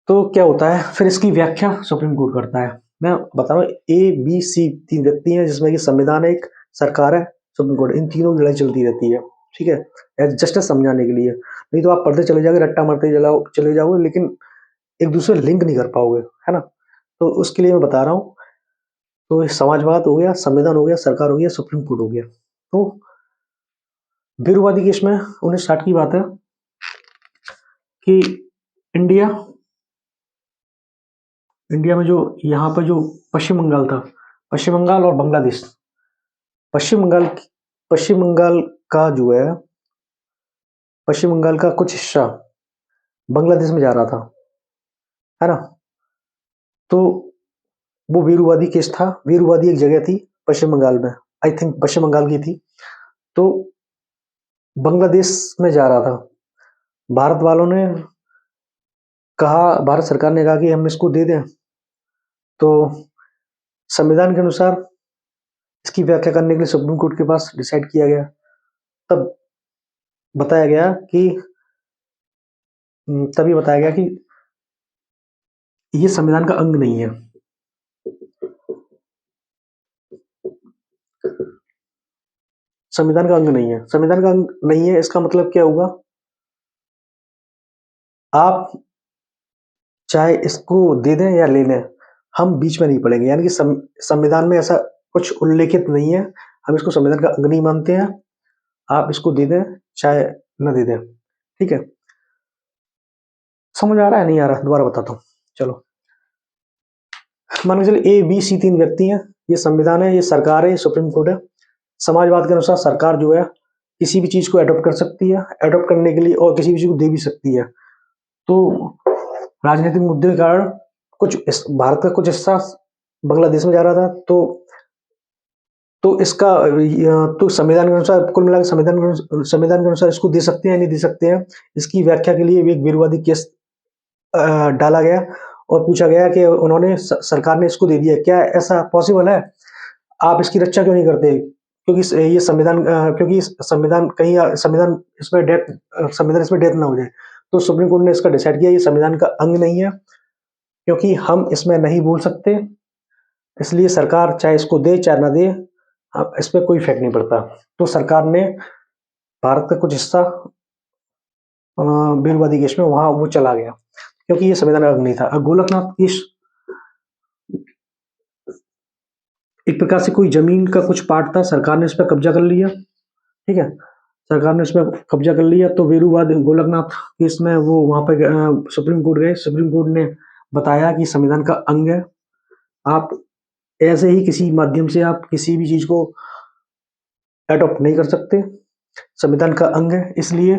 तो क्या होता है फिर, इसकी व्याख्या सुप्रीम कोर्ट करता है। मैं बता रहा हूँ, ए बी सी तीन व्यक्ति हैं, जिसमें कि संविधान है, एक सरकार है, सुप्रीम कोर्ट। इन तीनों की लड़ाई चलती रहती है। ठीक है, जस्टिस समझाने के लिए। नहीं तो आप पढ़ते चले जाओगे, रट्टा मारते चले जाओगे, लेकिन एक दूसरे लिंक नहीं कर पाओगे, है ना। तो उसके लिए मैं बता रहा हूँ। तो ये समाजवाद हो गया, संविधान हो गया, सरकार हो गया, सुप्रीम कोर्ट हो गया। तो बीरूवादी केस में 1960 की बात है कि इंडिया में जो यहाँ पर जो पश्चिम बंगाल था, पश्चिम बंगाल और बांग्लादेश, पश्चिम बंगाल पश्चिम बंगाल का जो है, पश्चिम बंगाल का कुछ हिस्सा बांग्लादेश में जा रहा था, है ना। तो वो वीरूवादी केस था। वीरूवादी एक जगह थी पश्चिम बंगाल में, आई थिंक पश्चिम बंगाल की थी। तो बांग्लादेश में जा रहा था। भारत वालों ने भारत सरकार ने कहा कि हम इसको दे दें, तो संविधान के अनुसार इसकी व्याख्या करने के लिए सुप्रीम कोर्ट के पास डिसाइड किया गया। तब बताया गया कि तभी बताया गया कि ये संविधान का अंग नहीं है। संविधान का अंग नहीं है। संविधान का अंग नहीं है, इसका मतलब क्या हुआ? आप चाहे इसको दे दें या ले लें, हम बीच में नहीं पड़ेंगे। यानी कि संविधान में ऐसा कुछ उल्लेखित नहीं है, हम इसको संविधान का अंग नहीं मानते हैं। आप इसको दे दें चाहे न दे दें, ठीक है? समझ आ रहा है नहीं आ रहा? दोबारा बताता हूँ, चलो। मान के चलिए ABC 3 व्यक्ति हैं, ये संविधान है, ये सरकार है, ये सुप्रीम कोर्ट है। समाजवाद के अनुसार सरकार जो है किसी भी चीज को अडॉप्ट कर सकती है, अडॉप्ट करने के लिए, और किसी भी चीज को दे भी सकती है। तो राजनीतिक मुद्दे के कारण कुछ भारत का कुछ हिस्सा बांग्लादेश में जा रहा था, तो इसका तो संविधान के अनुसार, कुल मिलाकर संविधान के अनुसार इसको दे सकते हैं या नहीं दे सकते हैं, इसकी व्याख्या के लिए एक विरोधी केस डाला गया और पूछा गया कि उन्होंने सरकार ने इसको दे दिया, क्या ऐसा पॉसिबल है? आप इसकी रक्षा क्यों नहीं करते? क्योंकि ये संविधान क्योंकि संविधान इसमें डेथ ना हो जाए। तो सुप्रीम कोर्ट ने इसका डिसाइड किया ये संविधान का अंग नहीं है, क्योंकि हम इसमें नहीं बोल सकते, इसलिए सरकार चाहे इसको दे चाहे ना दे, इस पर कोई इफेक्ट नहीं पड़ता। तो सरकार ने भारत का कुछ हिस्सा बीरवादी केस में वहां वो चला गया, क्योंकि ये संविधान का अंग नहीं था। गोलकनाथ केस एक प्रकार से कोई जमीन का कुछ पार्ट था, सरकार ने इस पर कब्जा कर लिया, ठीक है? सरकार ने इस पर कब्जा कर लिया, तो वीरूवाद गोलकनाथ केस में वो वहां पर सुप्रीम कोर्ट गए। सुप्रीम कोर्ट ने बताया कि संविधान का अंग है, आप ऐसे ही किसी माध्यम से आप किसी भी चीज को अडॉप्ट नहीं कर सकते, संविधान का अंग है। इसलिए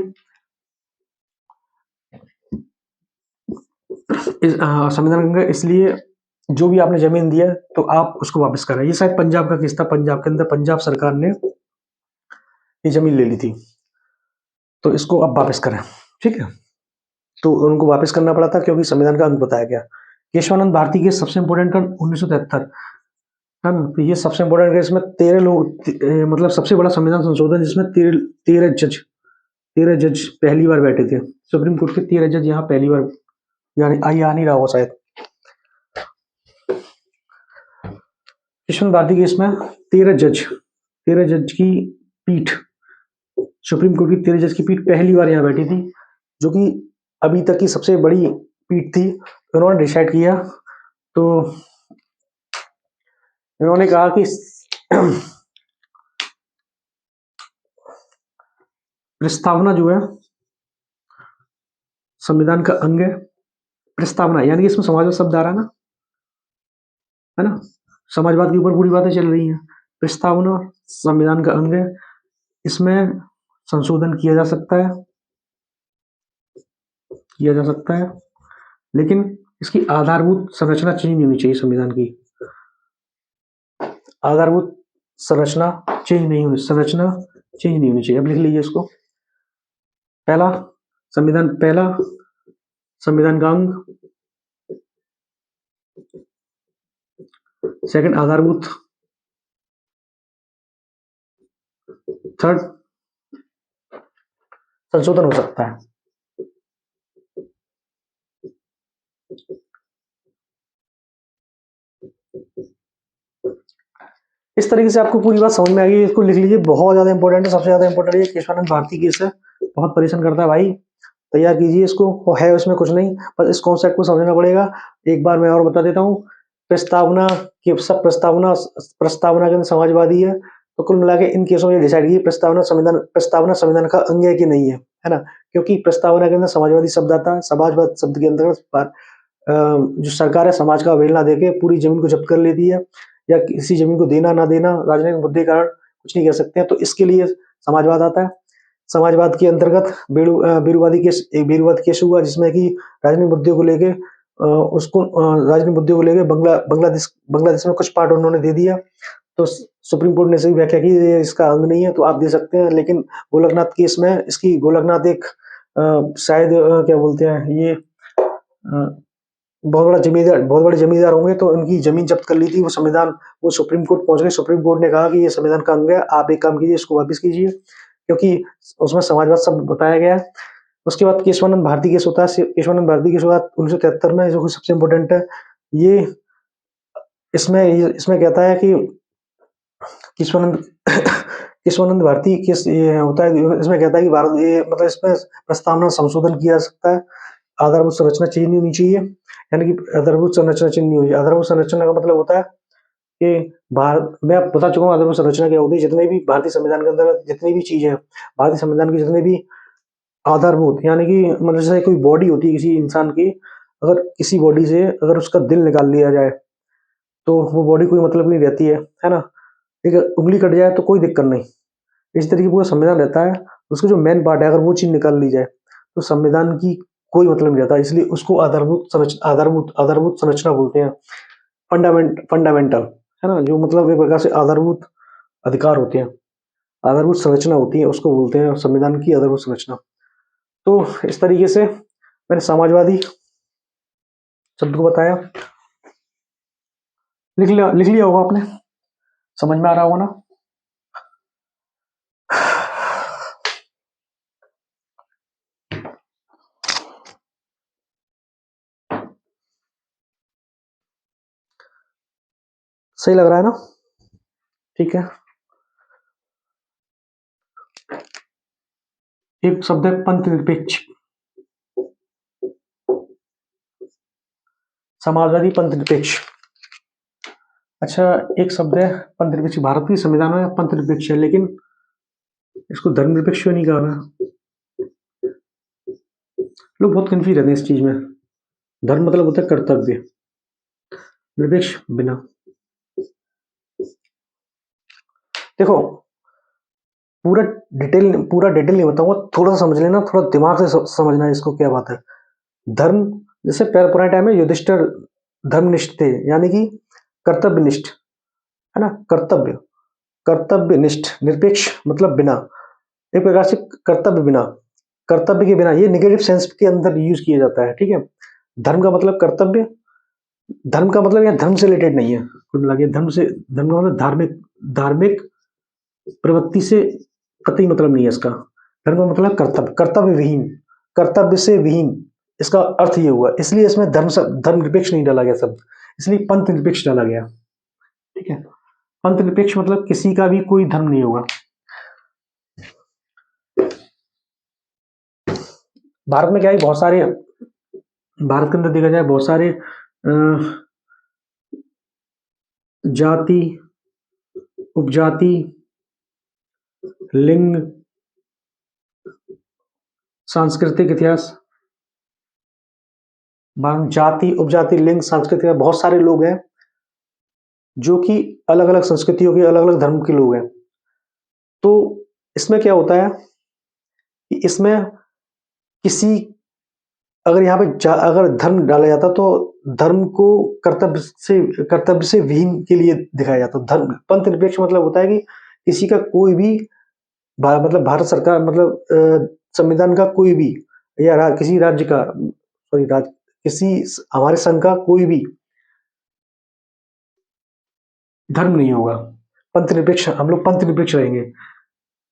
संविधान अंग है, इसलिए जो भी आपने जमीन दिया तो आप उसको वापस करें। ये शायद पंजाब का केस था, पंजाब के अंदर पंजाब सरकार ने ये जमीन ले ली थी, तो इसको अब वापस करें, ठीक है? तो उनको वापस करना पड़ा था क्योंकि संविधान का अंग बताया गया। केशवानंद भारती के सबसे इंपोर्टेंट का 1973 है ना, तो ये सबसे इंपोर्टेंट है। इसमें 13 लोग, मतलब सबसे बड़ा संविधान संशोधन जिसमें 13 जज पहली बार बैठे थे। सुप्रीम कोर्ट के 13 जज यहाँ पहली बार, यानी आ नहीं रहा हो शायद। केशवानंद भारती के इसमें 13 जज की पीठ, सुप्रीम कोर्ट की 13 जज की पीठ पहली बार यहाँ बैठी थी, जो कि अभी तक की सबसे बड़ी पीठ थी। उन्होंने डिसाइड किया, तो उन्होंने कहा कि प्रस्तावना जो है संविधान का अंग है। प्रस्तावना यानी कि इसमें समाजवाद शब्द आ रहा है ना, समाजवाद के ऊपर पूरी बातें चल रही हैं। प्रस्तावना संविधान का अंग है, इसमें संशोधन किया जा सकता है, लेकिन इसकी आधारभूत संरचना चेंज नहीं होनी चाहिए। संविधान की आधारभूत संरचना चेंज नहीं होनी चाहिए। अब लिख लीजिए इसको। पहला संविधान का अंग, सेकंड आधारभूत, थर्ड संशोधन हो सकता है। इस तरीके से आपको पूरी बात समझ में आ गई। इसको लिख लीजिए, बहुत ज्यादा इंपॉर्टेंट है, सबसे ज्यादा इंपॉर्टेंट है। केशवानंद भारती केस है, बहुत परेशान करता है भाई, तैयार कीजिए इसको। वो है उसमें कुछ नहीं, बस इस कॉन्सेप्ट को समझना पड़ेगा। एक बार मैं और बता देता हूँ, प्रस्तावना की सब प्रस्तावना के अंदर समाजवादी है, तो कुल मिला के इन केसों में डिसाइड कीजिए प्रस्तावना संविधान का अंग है कि नहीं है ना? क्योंकि प्रस्तावना के अंदर समाजवादी शब्द आता है। समाजवाद शब्द के अंतर्गत जो सरकार है समाज का अवहेलना देके पूरी जमीन को जब्त कर लेती है, या किसी जमीन को देना ना देना राजनीतिक मुद्दे के कारण कुछ नहीं कह सकते हैं, तो इसके लिए समाजवाद आता है। समाजवाद के अंतर्गत बेरुवादी केस हुआ, जिसमें कि राजनीतिक मुद्दे को लेके बांग्लादेश में कुछ पार्ट उन्होंने दे दिया, तो सुप्रीम कोर्ट ने सही व्याख्या की इसका अंग नहीं है, तो आप दे सकते हैं। लेकिन गोलकनाथ केस में इसकी गोलकनाथ एक शायद क्या बोलते हैं, ये बहुत बड़े जमींदार होंगे, तो उनकी जमीन जब्त कर ली थी। वो सुप्रीम कोर्ट पहुंच गए। सुप्रीम कोर्ट ने कहा कि ये संविधान का अंग है, आप एक काम कीजिए, इसको वापस कीजिए, क्योंकि उसमें समाजवाद सब बताया गया है। उसके बाद केशवानंद भारती केस होता है। केशवानंद भारती केस हुआ 1973 में, जो कि सबसे इम्पोर्टेंट है। ये इसमें कहता है कि केशवानंद केशवानंद भारती केस ये होता है। इसमें कहता है कि भारत ये मतलब इसमें प्रस्तावना संशोधन किया जा सकता है। आधारभूत संरचना चेंज नहीं होनी चाहिए, यानी कि आधारभूत संरचना चेंज नहीं हुई। आधारभूत संरचना का मतलब होता है कि भारत, मैं आप बता चुका हूँ आधारभूत संरचना क्या होती है। जितने भी भारतीय संविधान के अंदर जितनी भी चीजें हैं, भारतीय संविधान की जितने भी आधारभूत, यानी कि मतलब जैसे कोई बॉडी होती है किसी इंसान की, अगर किसी बॉडी से अगर उसका दिल निकाल लिया जाए तो वो बॉडी कोई मतलब नहीं रहती है ना। ठीक है, उंगली कट जाए तो कोई दिक्कत नहीं। इस तरीके पूरा संविधान रहता है। उसका जो मेन पार्ट है, अगर वो चीज निकाल ली जाए तो संविधान की कोई मतलब नहीं रहता। इसलिए उसको आधारभूत संरचना बोलते हैं। फंडामेंटल, है ना, जो मतलब एक प्रकार से आधारभूत अधिकार होते हैं, आधारभूत संरचना होती है, उसको बोलते हैं संविधान की आधारभूत संरचना। तो इस तरीके से मैंने समाजवादी शब्द को बताया। लिख लिया होगा आपने, समझ में आ रहा होगा ना। सही लग रहा है ना? ठीक है। एक शब्द है पंथ निरपेक्ष। समाजवादी पंथ निरपेक्ष। अच्छा, एक शब्द है पंथ निरपेक्ष। भारत के संविधान में पंथ निरपेक्ष है, लेकिन इसको धर्मनिरपेक्ष क्यों नहीं कहा? लोग बहुत कंफ्यूज रहते हैं इस चीज में। धर्म मतलब होता है कर्तव्य, निरपेक्ष बिना। देखो, पूरा डिटेल नहीं बताऊंगा, थोड़ा सा समझ लेना, थोड़ा दिमाग से समझना है इसको, क्या बात है। धर्म, जैसे पुराने टाइम में युधिष्ठिर धर्मनिष्ठ थे, यानी कि कर्तव्यनिष्ठ, है ना। कर्तव्यनिष्ठ, निरपेक्ष मतलब बिना, एक प्रकार से कर्तव्य के बिना, ये नेगेटिव सेंस के अंदर यूज किया जाता है। ठीक है, धर्म का मतलब कर्तव्य, धर्म का मतलब यहाँ धर्म से रिलेटेड नहीं है। कुल मिला के धर्म का मतलब धार्मिक प्रवृत्ति से कतई मतलब नहीं है इसका। धर्म का मतलब कर्तव्य से विहीन, इसका अर्थ ये हुआ। इसलिए इसमें धर्म निरपेक्ष नहीं डाला गया शब्द, इसलिए पंथ निरपेक्ष डाला गया। ठीक है, पंथ निरपेक्ष मतलब किसी का भी कोई धर्म नहीं होगा। भारत में क्या है, भारत के अंदर देखा जाए बहुत सारे जाति, उपजाति, लिंग, सांस्कृतिक इतिहास, जाति, उपजाति, लिंग, सांस्कृतिक, बहुत सारे लोग हैं जो कि अलग अलग संस्कृतियों के, अलग अलग धर्म के लोग हैं। तो इसमें क्या होता है कि इसमें किसी, अगर यहाँ पे अगर धर्म डाला जाता तो धर्म को कर्तव्य से विहीन के लिए दिखाया जाता। धर्म पंथ निरपेक्ष मतलब होता है कि किसी का कोई भी मतलब भारत सरकार मतलब संविधान का कोई भी, या किसी राज्य का, किसी हमारे संघ का कोई भी धर्म नहीं होगा। पंथ निरपेक्ष, हम लोग पंथ निरपेक्ष रहेंगे।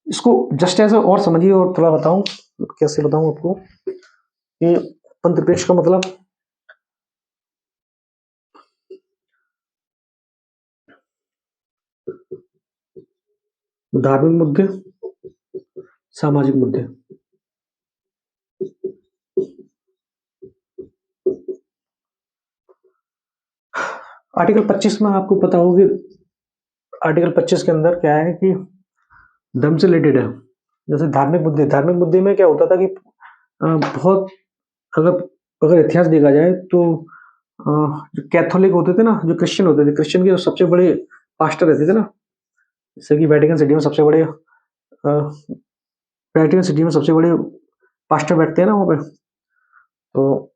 इसको जस्ट ऐसे और समझिए, और थोड़ा बताऊं, कैसे बताऊं आपको कि पंथ निरपेक्ष का मतलब धार्मिक मुद्दे, सामाजिक मुद्दे। आर्टिकल 25 में आपको पता होगा, आर्टिकल 25 के अंदर क्या है कि धर्म से रिलेटेड है। जैसे धार्मिक मुद्दे में क्या होता था कि बहुत, अगर इतिहास देखा जाए तो जो कैथोलिक होते थे ना, जो क्रिश्चियन होते थे, क्रिश्चियन के जो सबसे बड़े पास्टर रहते थे ना, जैसे कि वेटिकन सिटी में सबसे बड़े पास्टर बैठते हैं ना वहाँ पे। तो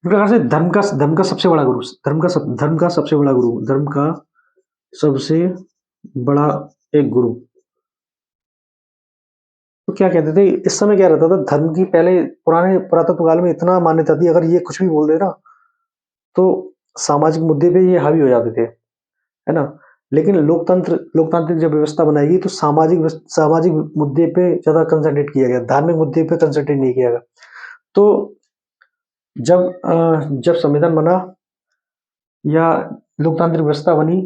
इस प्रकार से धर्म का सबसे बड़ा गुरु, धर्म का सबसे बड़ा गुरु, धर्म का सबसे बड़ा एक गुरु तो क्या कहते थे, इस समय क्या रहता था, धर्म की पहले पुराने पुरातत्व काल में इतना मान्यता थी, अगर ये कुछ भी बोल दे ना, तो सामाजिक मुद्दे पे ये हावी हो जाते थे, है ना? लेकिन लोकतांत्रिक जब व्यवस्था बनाई तो सामाजिक मुद्दे पे ज़्यादा कंसंट्रेट किया गया, धार्मिक मुद्दे पे कंसंट्रेट नहीं किया गया। तो जब संविधान बना या लोकतांत्रिक व्यवस्था बनी,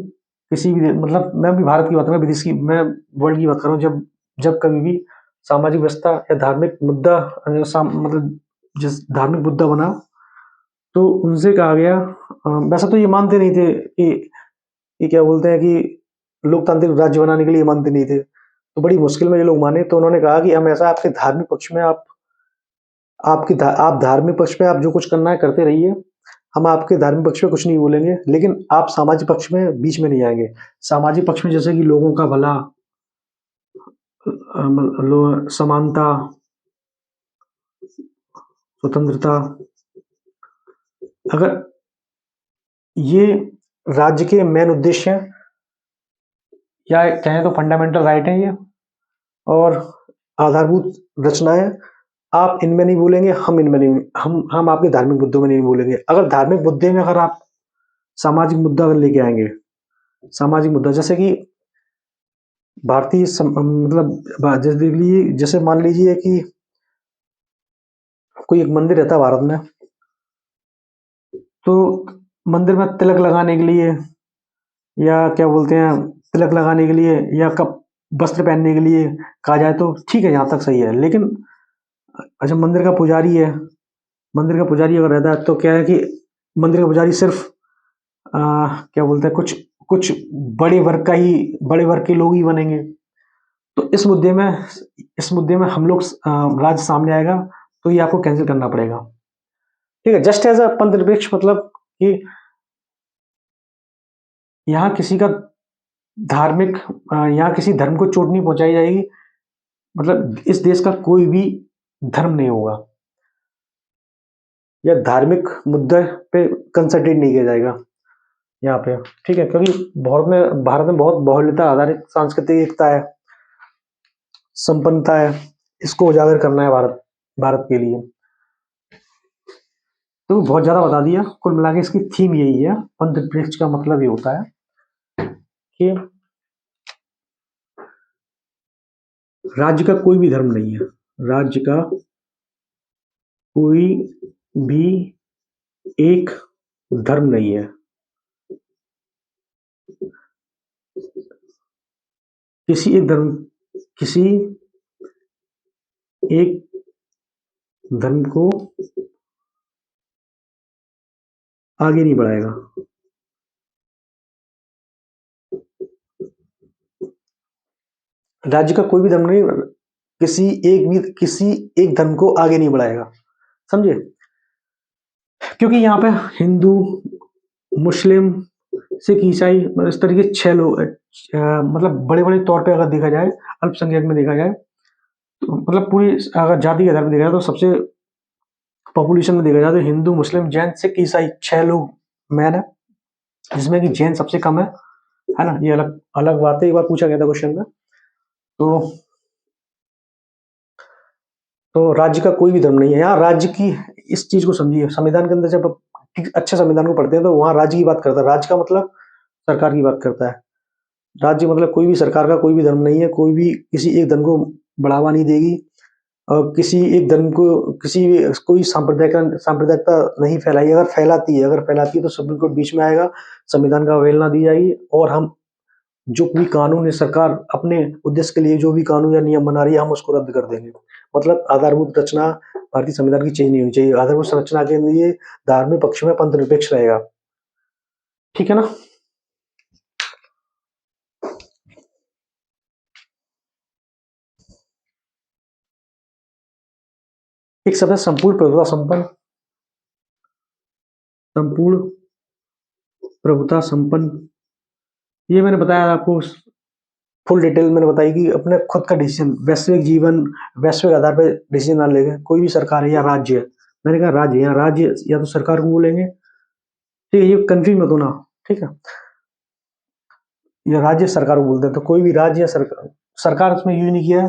किसी भी मतलब मैं भी भारत की बात कर रहा हूँ, विदेश की मैं वर्ल्ड की बात कर रहा हूँ, जब जब कभी भी सामाजिक व्यवस्था या धार्मिक मुद्दा मतलब जिस धार्मिक मुद्दा बना, तो उनसे कहा गया, वैसे तो ये मानते नहीं थे कि ये क्या बोलते हैं कि लोकतांत्रिक राज्य बनाने के लिए मानते नहीं थे, तो बड़ी मुश्किल में ये लोग माने, तो उन्होंने कहा कि हम ऐसा आपके धार्मिक पक्ष में आप धार्मिक पक्ष में आप जो कुछ करना है करते रहिए, हम आपके धार्मिक पक्ष में कुछ नहीं बोलेंगे, लेकिन आप सामाजिक पक्ष में बीच में नहीं आएंगे। सामाजिक पक्ष में जैसे कि लोगों का भला, समानता, स्वतंत्रता, अगर ये राज्य के मेन उद्देश्य हैं, या कहें तो फंडामेंटल राइट है ये, और आधारभूत रचनाएं, आप इनमें नहीं बोलेंगे, हम इनमें नहीं, हम आपके धार्मिक मुद्दों में नहीं बोलेंगे। अगर धार्मिक मुद्दे में अगर आप सामाजिक मुद्दा अगर लेके आएंगे, सामाजिक मुद्दा जैसे कि मतलब जैसे मान लीजिए कि कोई एक मंदिर रहता है भारत में, तो मंदिर में तिलक लगाने के लिए, या क्या बोलते हैं, तिलक लगाने के लिए या कप वस्त्र पहनने के लिए कहा जाए तो ठीक है, यहाँ तक सही है। लेकिन अच्छा, मंदिर का पुजारी अगर रहता है तो क्या है कि मंदिर का पुजारी सिर्फ क्या बोलते हैं, कुछ कुछ बड़े वर्ग के लोग ही बनेंगे। तो इस मुद्दे में हम लोग राज्य सामने आएगा, तो ये आपको कैंसिल करना पड़ेगा। ठीक है, जस्ट एज अ पंथ निरपेक्ष, मतलब कि यहाँ किसी का यहाँ किसी धर्म को चोट नहीं पहुंचाई जाएगी, मतलब इस देश का कोई भी धर्म नहीं होगा, या धार्मिक मुद्दे पे कंसंट्रेट नहीं किया जाएगा यहाँ पे। ठीक है, क्योंकि भारत में बहुत बहुलता आधारित सांस्कृतिक एकता है, संपन्नता है, इसको उजागर करना है भारत के लिए। तो बहुत ज्यादा बता दिया, कुल मिला के इसकी थीम यही है। पंथ निरपेक्ष का मतलब ये होता है कि राज्य का कोई भी धर्म नहीं है, राज्य का कोई भी एक धर्म नहीं है, किसी एक धर्म को आगे नहीं बढ़ाएगा। राज्य का कोई भी धर्म नहीं किसी एक धर्म को आगे नहीं बढ़ाएगा, समझे? क्योंकि यहाँ पे हिंदू, मुस्लिम, सिख, ईसाई, मतलब इस तरीके 6 लोग, मतलब बड़े बड़े तौर पे अगर देखा जाए, अल्पसंख्यक में देखा जाए, तो मतलब पूरी अगर जाति के आधार पर देखा जाए, तो सबसे पॉपुलेशन में देखा जाए तो हिंदू, मुस्लिम, जैन, सिख, ईसाई 6 लोग मैन है, जिसमें कि जैन सबसे कम है ना? ये अलग अलग बात है, एक बार पूछा गया था क्वेश्चन में। तो राज्य का कोई भी धर्म नहीं है यहाँ। राज्य की इस चीज को समझिए, संविधान के अंदर जब आप अच्छे संविधान को पढ़ते हैं तो वहां राज्य की बात करता है, राज्य का मतलब सरकार की बात करता है। राज्य मतलब कोई भी सरकार का कोई भी धर्म नहीं है, कोई भी किसी एक धर्म को बढ़ावा नहीं देगी, और किसी एक धर्म को कोई सांप्रदायिकता नहीं फैलाई। अगर फैलाती है तो सुप्रीम कोर्ट बीच में आएगा, संविधान का अवहेलना दी जाएगी, और हम जो भी कानून है, सरकार अपने उद्देश्य के लिए जो भी कानून या नियम बना रही है, हम उसको रद्द कर देंगे। मतलब आधारभूत रचना भारतीय संविधान की चेंज नहीं होनी चाहिए। आधारभूत संरचना के लिए धार्मिक पक्ष में पंथ निरपेक्ष रहेगा, ठीक है ना? एक शब्द है संपूर्ण प्रभुता संपन्न। संपूर्ण प्रभुता संपन्न, ये मैंने बताया आपको, फुल डिटेल मैंने बताई कि अपने खुद का डिसीजन, वैश्विक आधार पर डिसीजन ना लेंगे, कोई भी सरकार है या राज्य है। मैंने कहा राज्य, या राज्य या तो सरकार को बोलेंगे, ठीक है, ये कंफ्यूज मत होना, ठीक है? या राज्य सरकार को बोलते हैं, तो कोई भी राज्य या सरकार इसमें यूज नहीं किया है,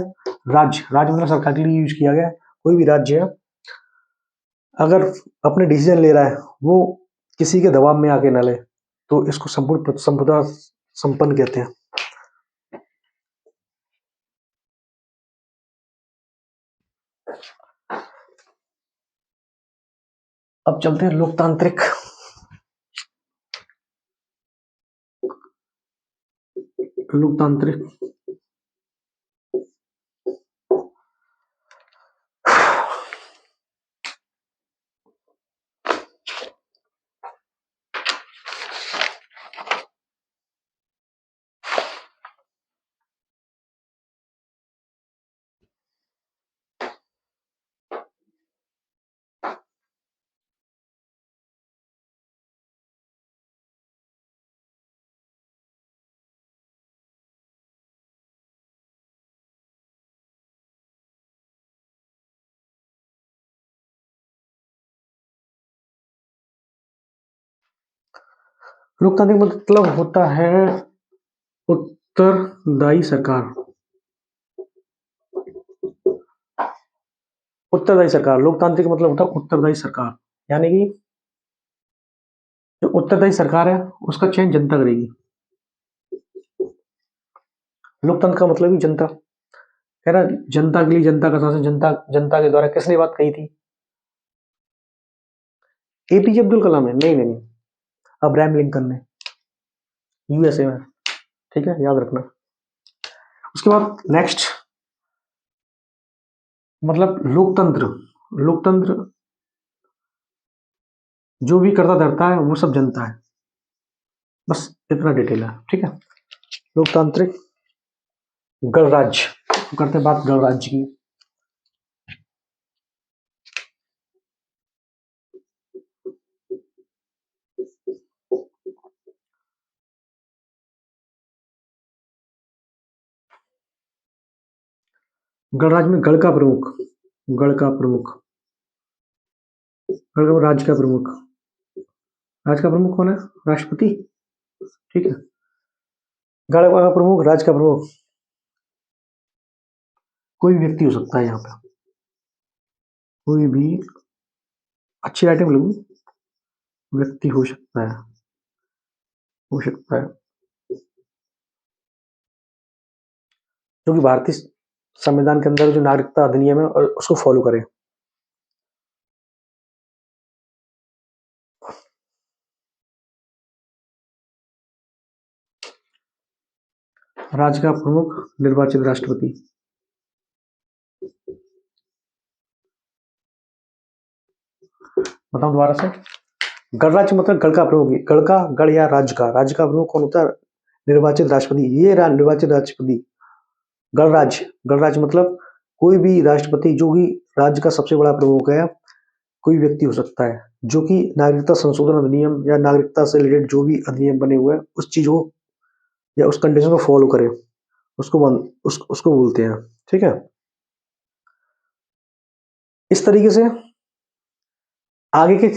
राज्य, राज्य मतलब सरकार के लिए यूज किया गया है। कोई भी राज्य है अगर अपने डिसीजन ले रहा है वो किसी के दबाव में आके ना ले, तो इसको संपूर्ण संप्रदा संपन्न कहते हैं। अब चलते हैं लोकतांत्रिक। लोकतांत्रिक लोकतांत्रिक मतलब होता है उत्तरदायी सरकार। उत्तरदायी सरकार, लोकतांत्रिक मतलब होता है उत्तरदायी सरकार, यानी कि जो उत्तरदायी सरकार है उसका चयन जनता करेगी। लोकतंत्र का मतलब ही जनता, कह रहा जनता के लिए जनता का शासन, जनता जनता के द्वारा। किसने बात कही थी? एपीजे अब्दुल कलाम ने? नहीं नहीं नहीं, अब्राहम लिंकन ने, यूएसए में। ठीक है, याद रखना। उसके बाद नेक्स्ट मतलब लोकतंत्र। लोकतंत्र जो भी करता धरता है वो सब जनता है, बस इतना डिटेल है। ठीक है, लोकतांत्रिक गणराज्य। करते हैं बात गणराज्य की। गणराज्य में गण का प्रमुख, गण का प्रमुख, गण का राज्य का प्रमुख। राज्य का प्रमुख कौन है? राष्ट्रपति। ठीक है, गण का प्रमुख, राज्य का प्रमुख कोई भी व्यक्ति हो सकता है। यहाँ पे कोई भी, अच्छी राइटिंग लिखूं, व्यक्ति हो सकता है, हो सकता है जो कि भारतीय संविधान के अंदर जो नागरिकता अधिनियम है और उसको फॉलो करे। राज्य का प्रमुख निर्वाचित राष्ट्रपति। बताऊं दोबारा से, गणराज्य मतलब गण का प्रमुख, गण का, गण या राज्य का प्रमुख कौन होता है? निर्वाचित राष्ट्रपति। ये निर्वाचित राष्ट्रपति। गणराज्य, गणराज्य मतलब कोई भी राष्ट्रपति जो कि राज्य का सबसे बड़ा प्रमुख है, कोई व्यक्ति हो सकता है जो कि नागरिकता संशोधन अधिनियम या नागरिकता से रिलेटेड जो भी अधिनियम बने हुए हैं उस चीज को या उस कंडीशन को फॉलो करे, उसको बोलते हैं। ठीक है, इस तरीके से आगे के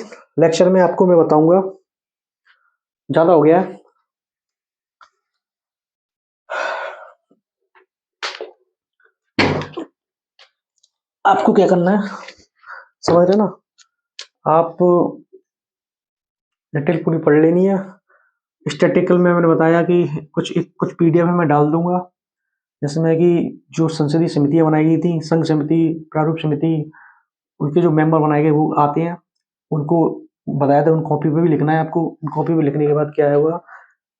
लेक्चर में आपको मैं बताऊंगा। ज्यादा हो गया है, आपको क्या करना है समझ रहे ना आप, डिटेल पूरी पढ़ लेनी है। स्टैटिकल में मैंने बताया कि कुछ पीडीएफ में मैं डाल दूंगा, जिसमें कि जो संसदीय समितियां बनाई गई थी, संघ समिति, प्रारूप समिति, उनके जो मेंबर बनाए गए वो आते हैं, उनको बताया था। उन कॉपी पे भी लिखना है आपको। उन कॉपी पे लिखने के बाद क्या होगा,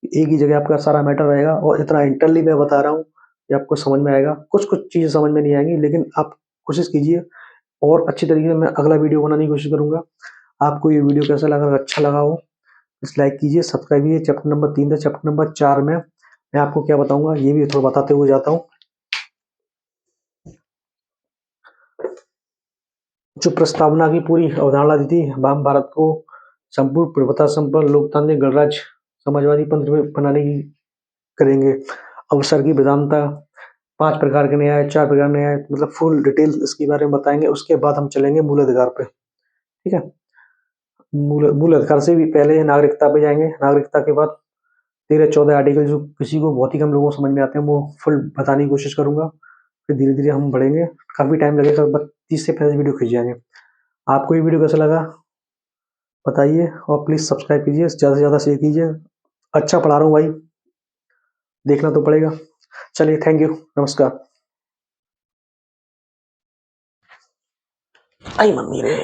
एक ही जगह आपका सारा मैटर रहेगा। और इतना इंटरली मैं बता रहा हूँ कि आपको समझ में आएगा। कुछ कुछ चीज़ें समझ में नहीं आएंगी, लेकिन आप कोशिश कीजिए और अच्छी तरीके से मैं अगला वीडियो बनाने की कोशिश करूंगा। आपको ये वीडियो कैसा लगा? अगर अच्छा लगा हो इस लाइक कीजिए, सब्सक्राइब कीजिए। चैप्टर नंबर 3 था। चैप्टर नंबर 4 में मैं आपको क्या बताऊंगा ये भी थोड़ा बताते हुए जाता हूँ। जो प्रस्तावना की पूरी अवधारणा दी थी, हम भारत को संपूर्ण प्रभुता संपन्न लोकतांत्रिक गणराज्य समाजवादी पंथ में बनाने की करेंगे। अवसर की विधानता, 5 प्रकार के न्याय, 4 प्रकार न्याय, मतलब फुल डिटेल इसके बारे में बताएंगे। उसके बाद हम चलेंगे मूल अधिकार पे। ठीक है, मूल अधिकार से भी पहले नागरिकता पे जाएंगे। नागरिकता के बाद 13-14 आर्टिकल जो किसी को बहुत ही कम लोगों को समझ में आते हैं, वो फुल बताने की कोशिश करूँगा। फिर धीरे-धीरे हम बढ़ेंगे, काफ़ी टाइम लगेगा, लगभग 30 से 35 वीडियो खींच जाएँगे। आपको ये वीडियो कैसा लगा बताइए, और प्लीज़ सब्सक्राइब कीजिए, ज़्यादा से ज़्यादा शेयर कीजिए। अच्छा पढ़ा रहा हूँ भाई, देखना तो पड़ेगा। चलिए, थैंक यू, नमस्कार। आई मम्मी रे।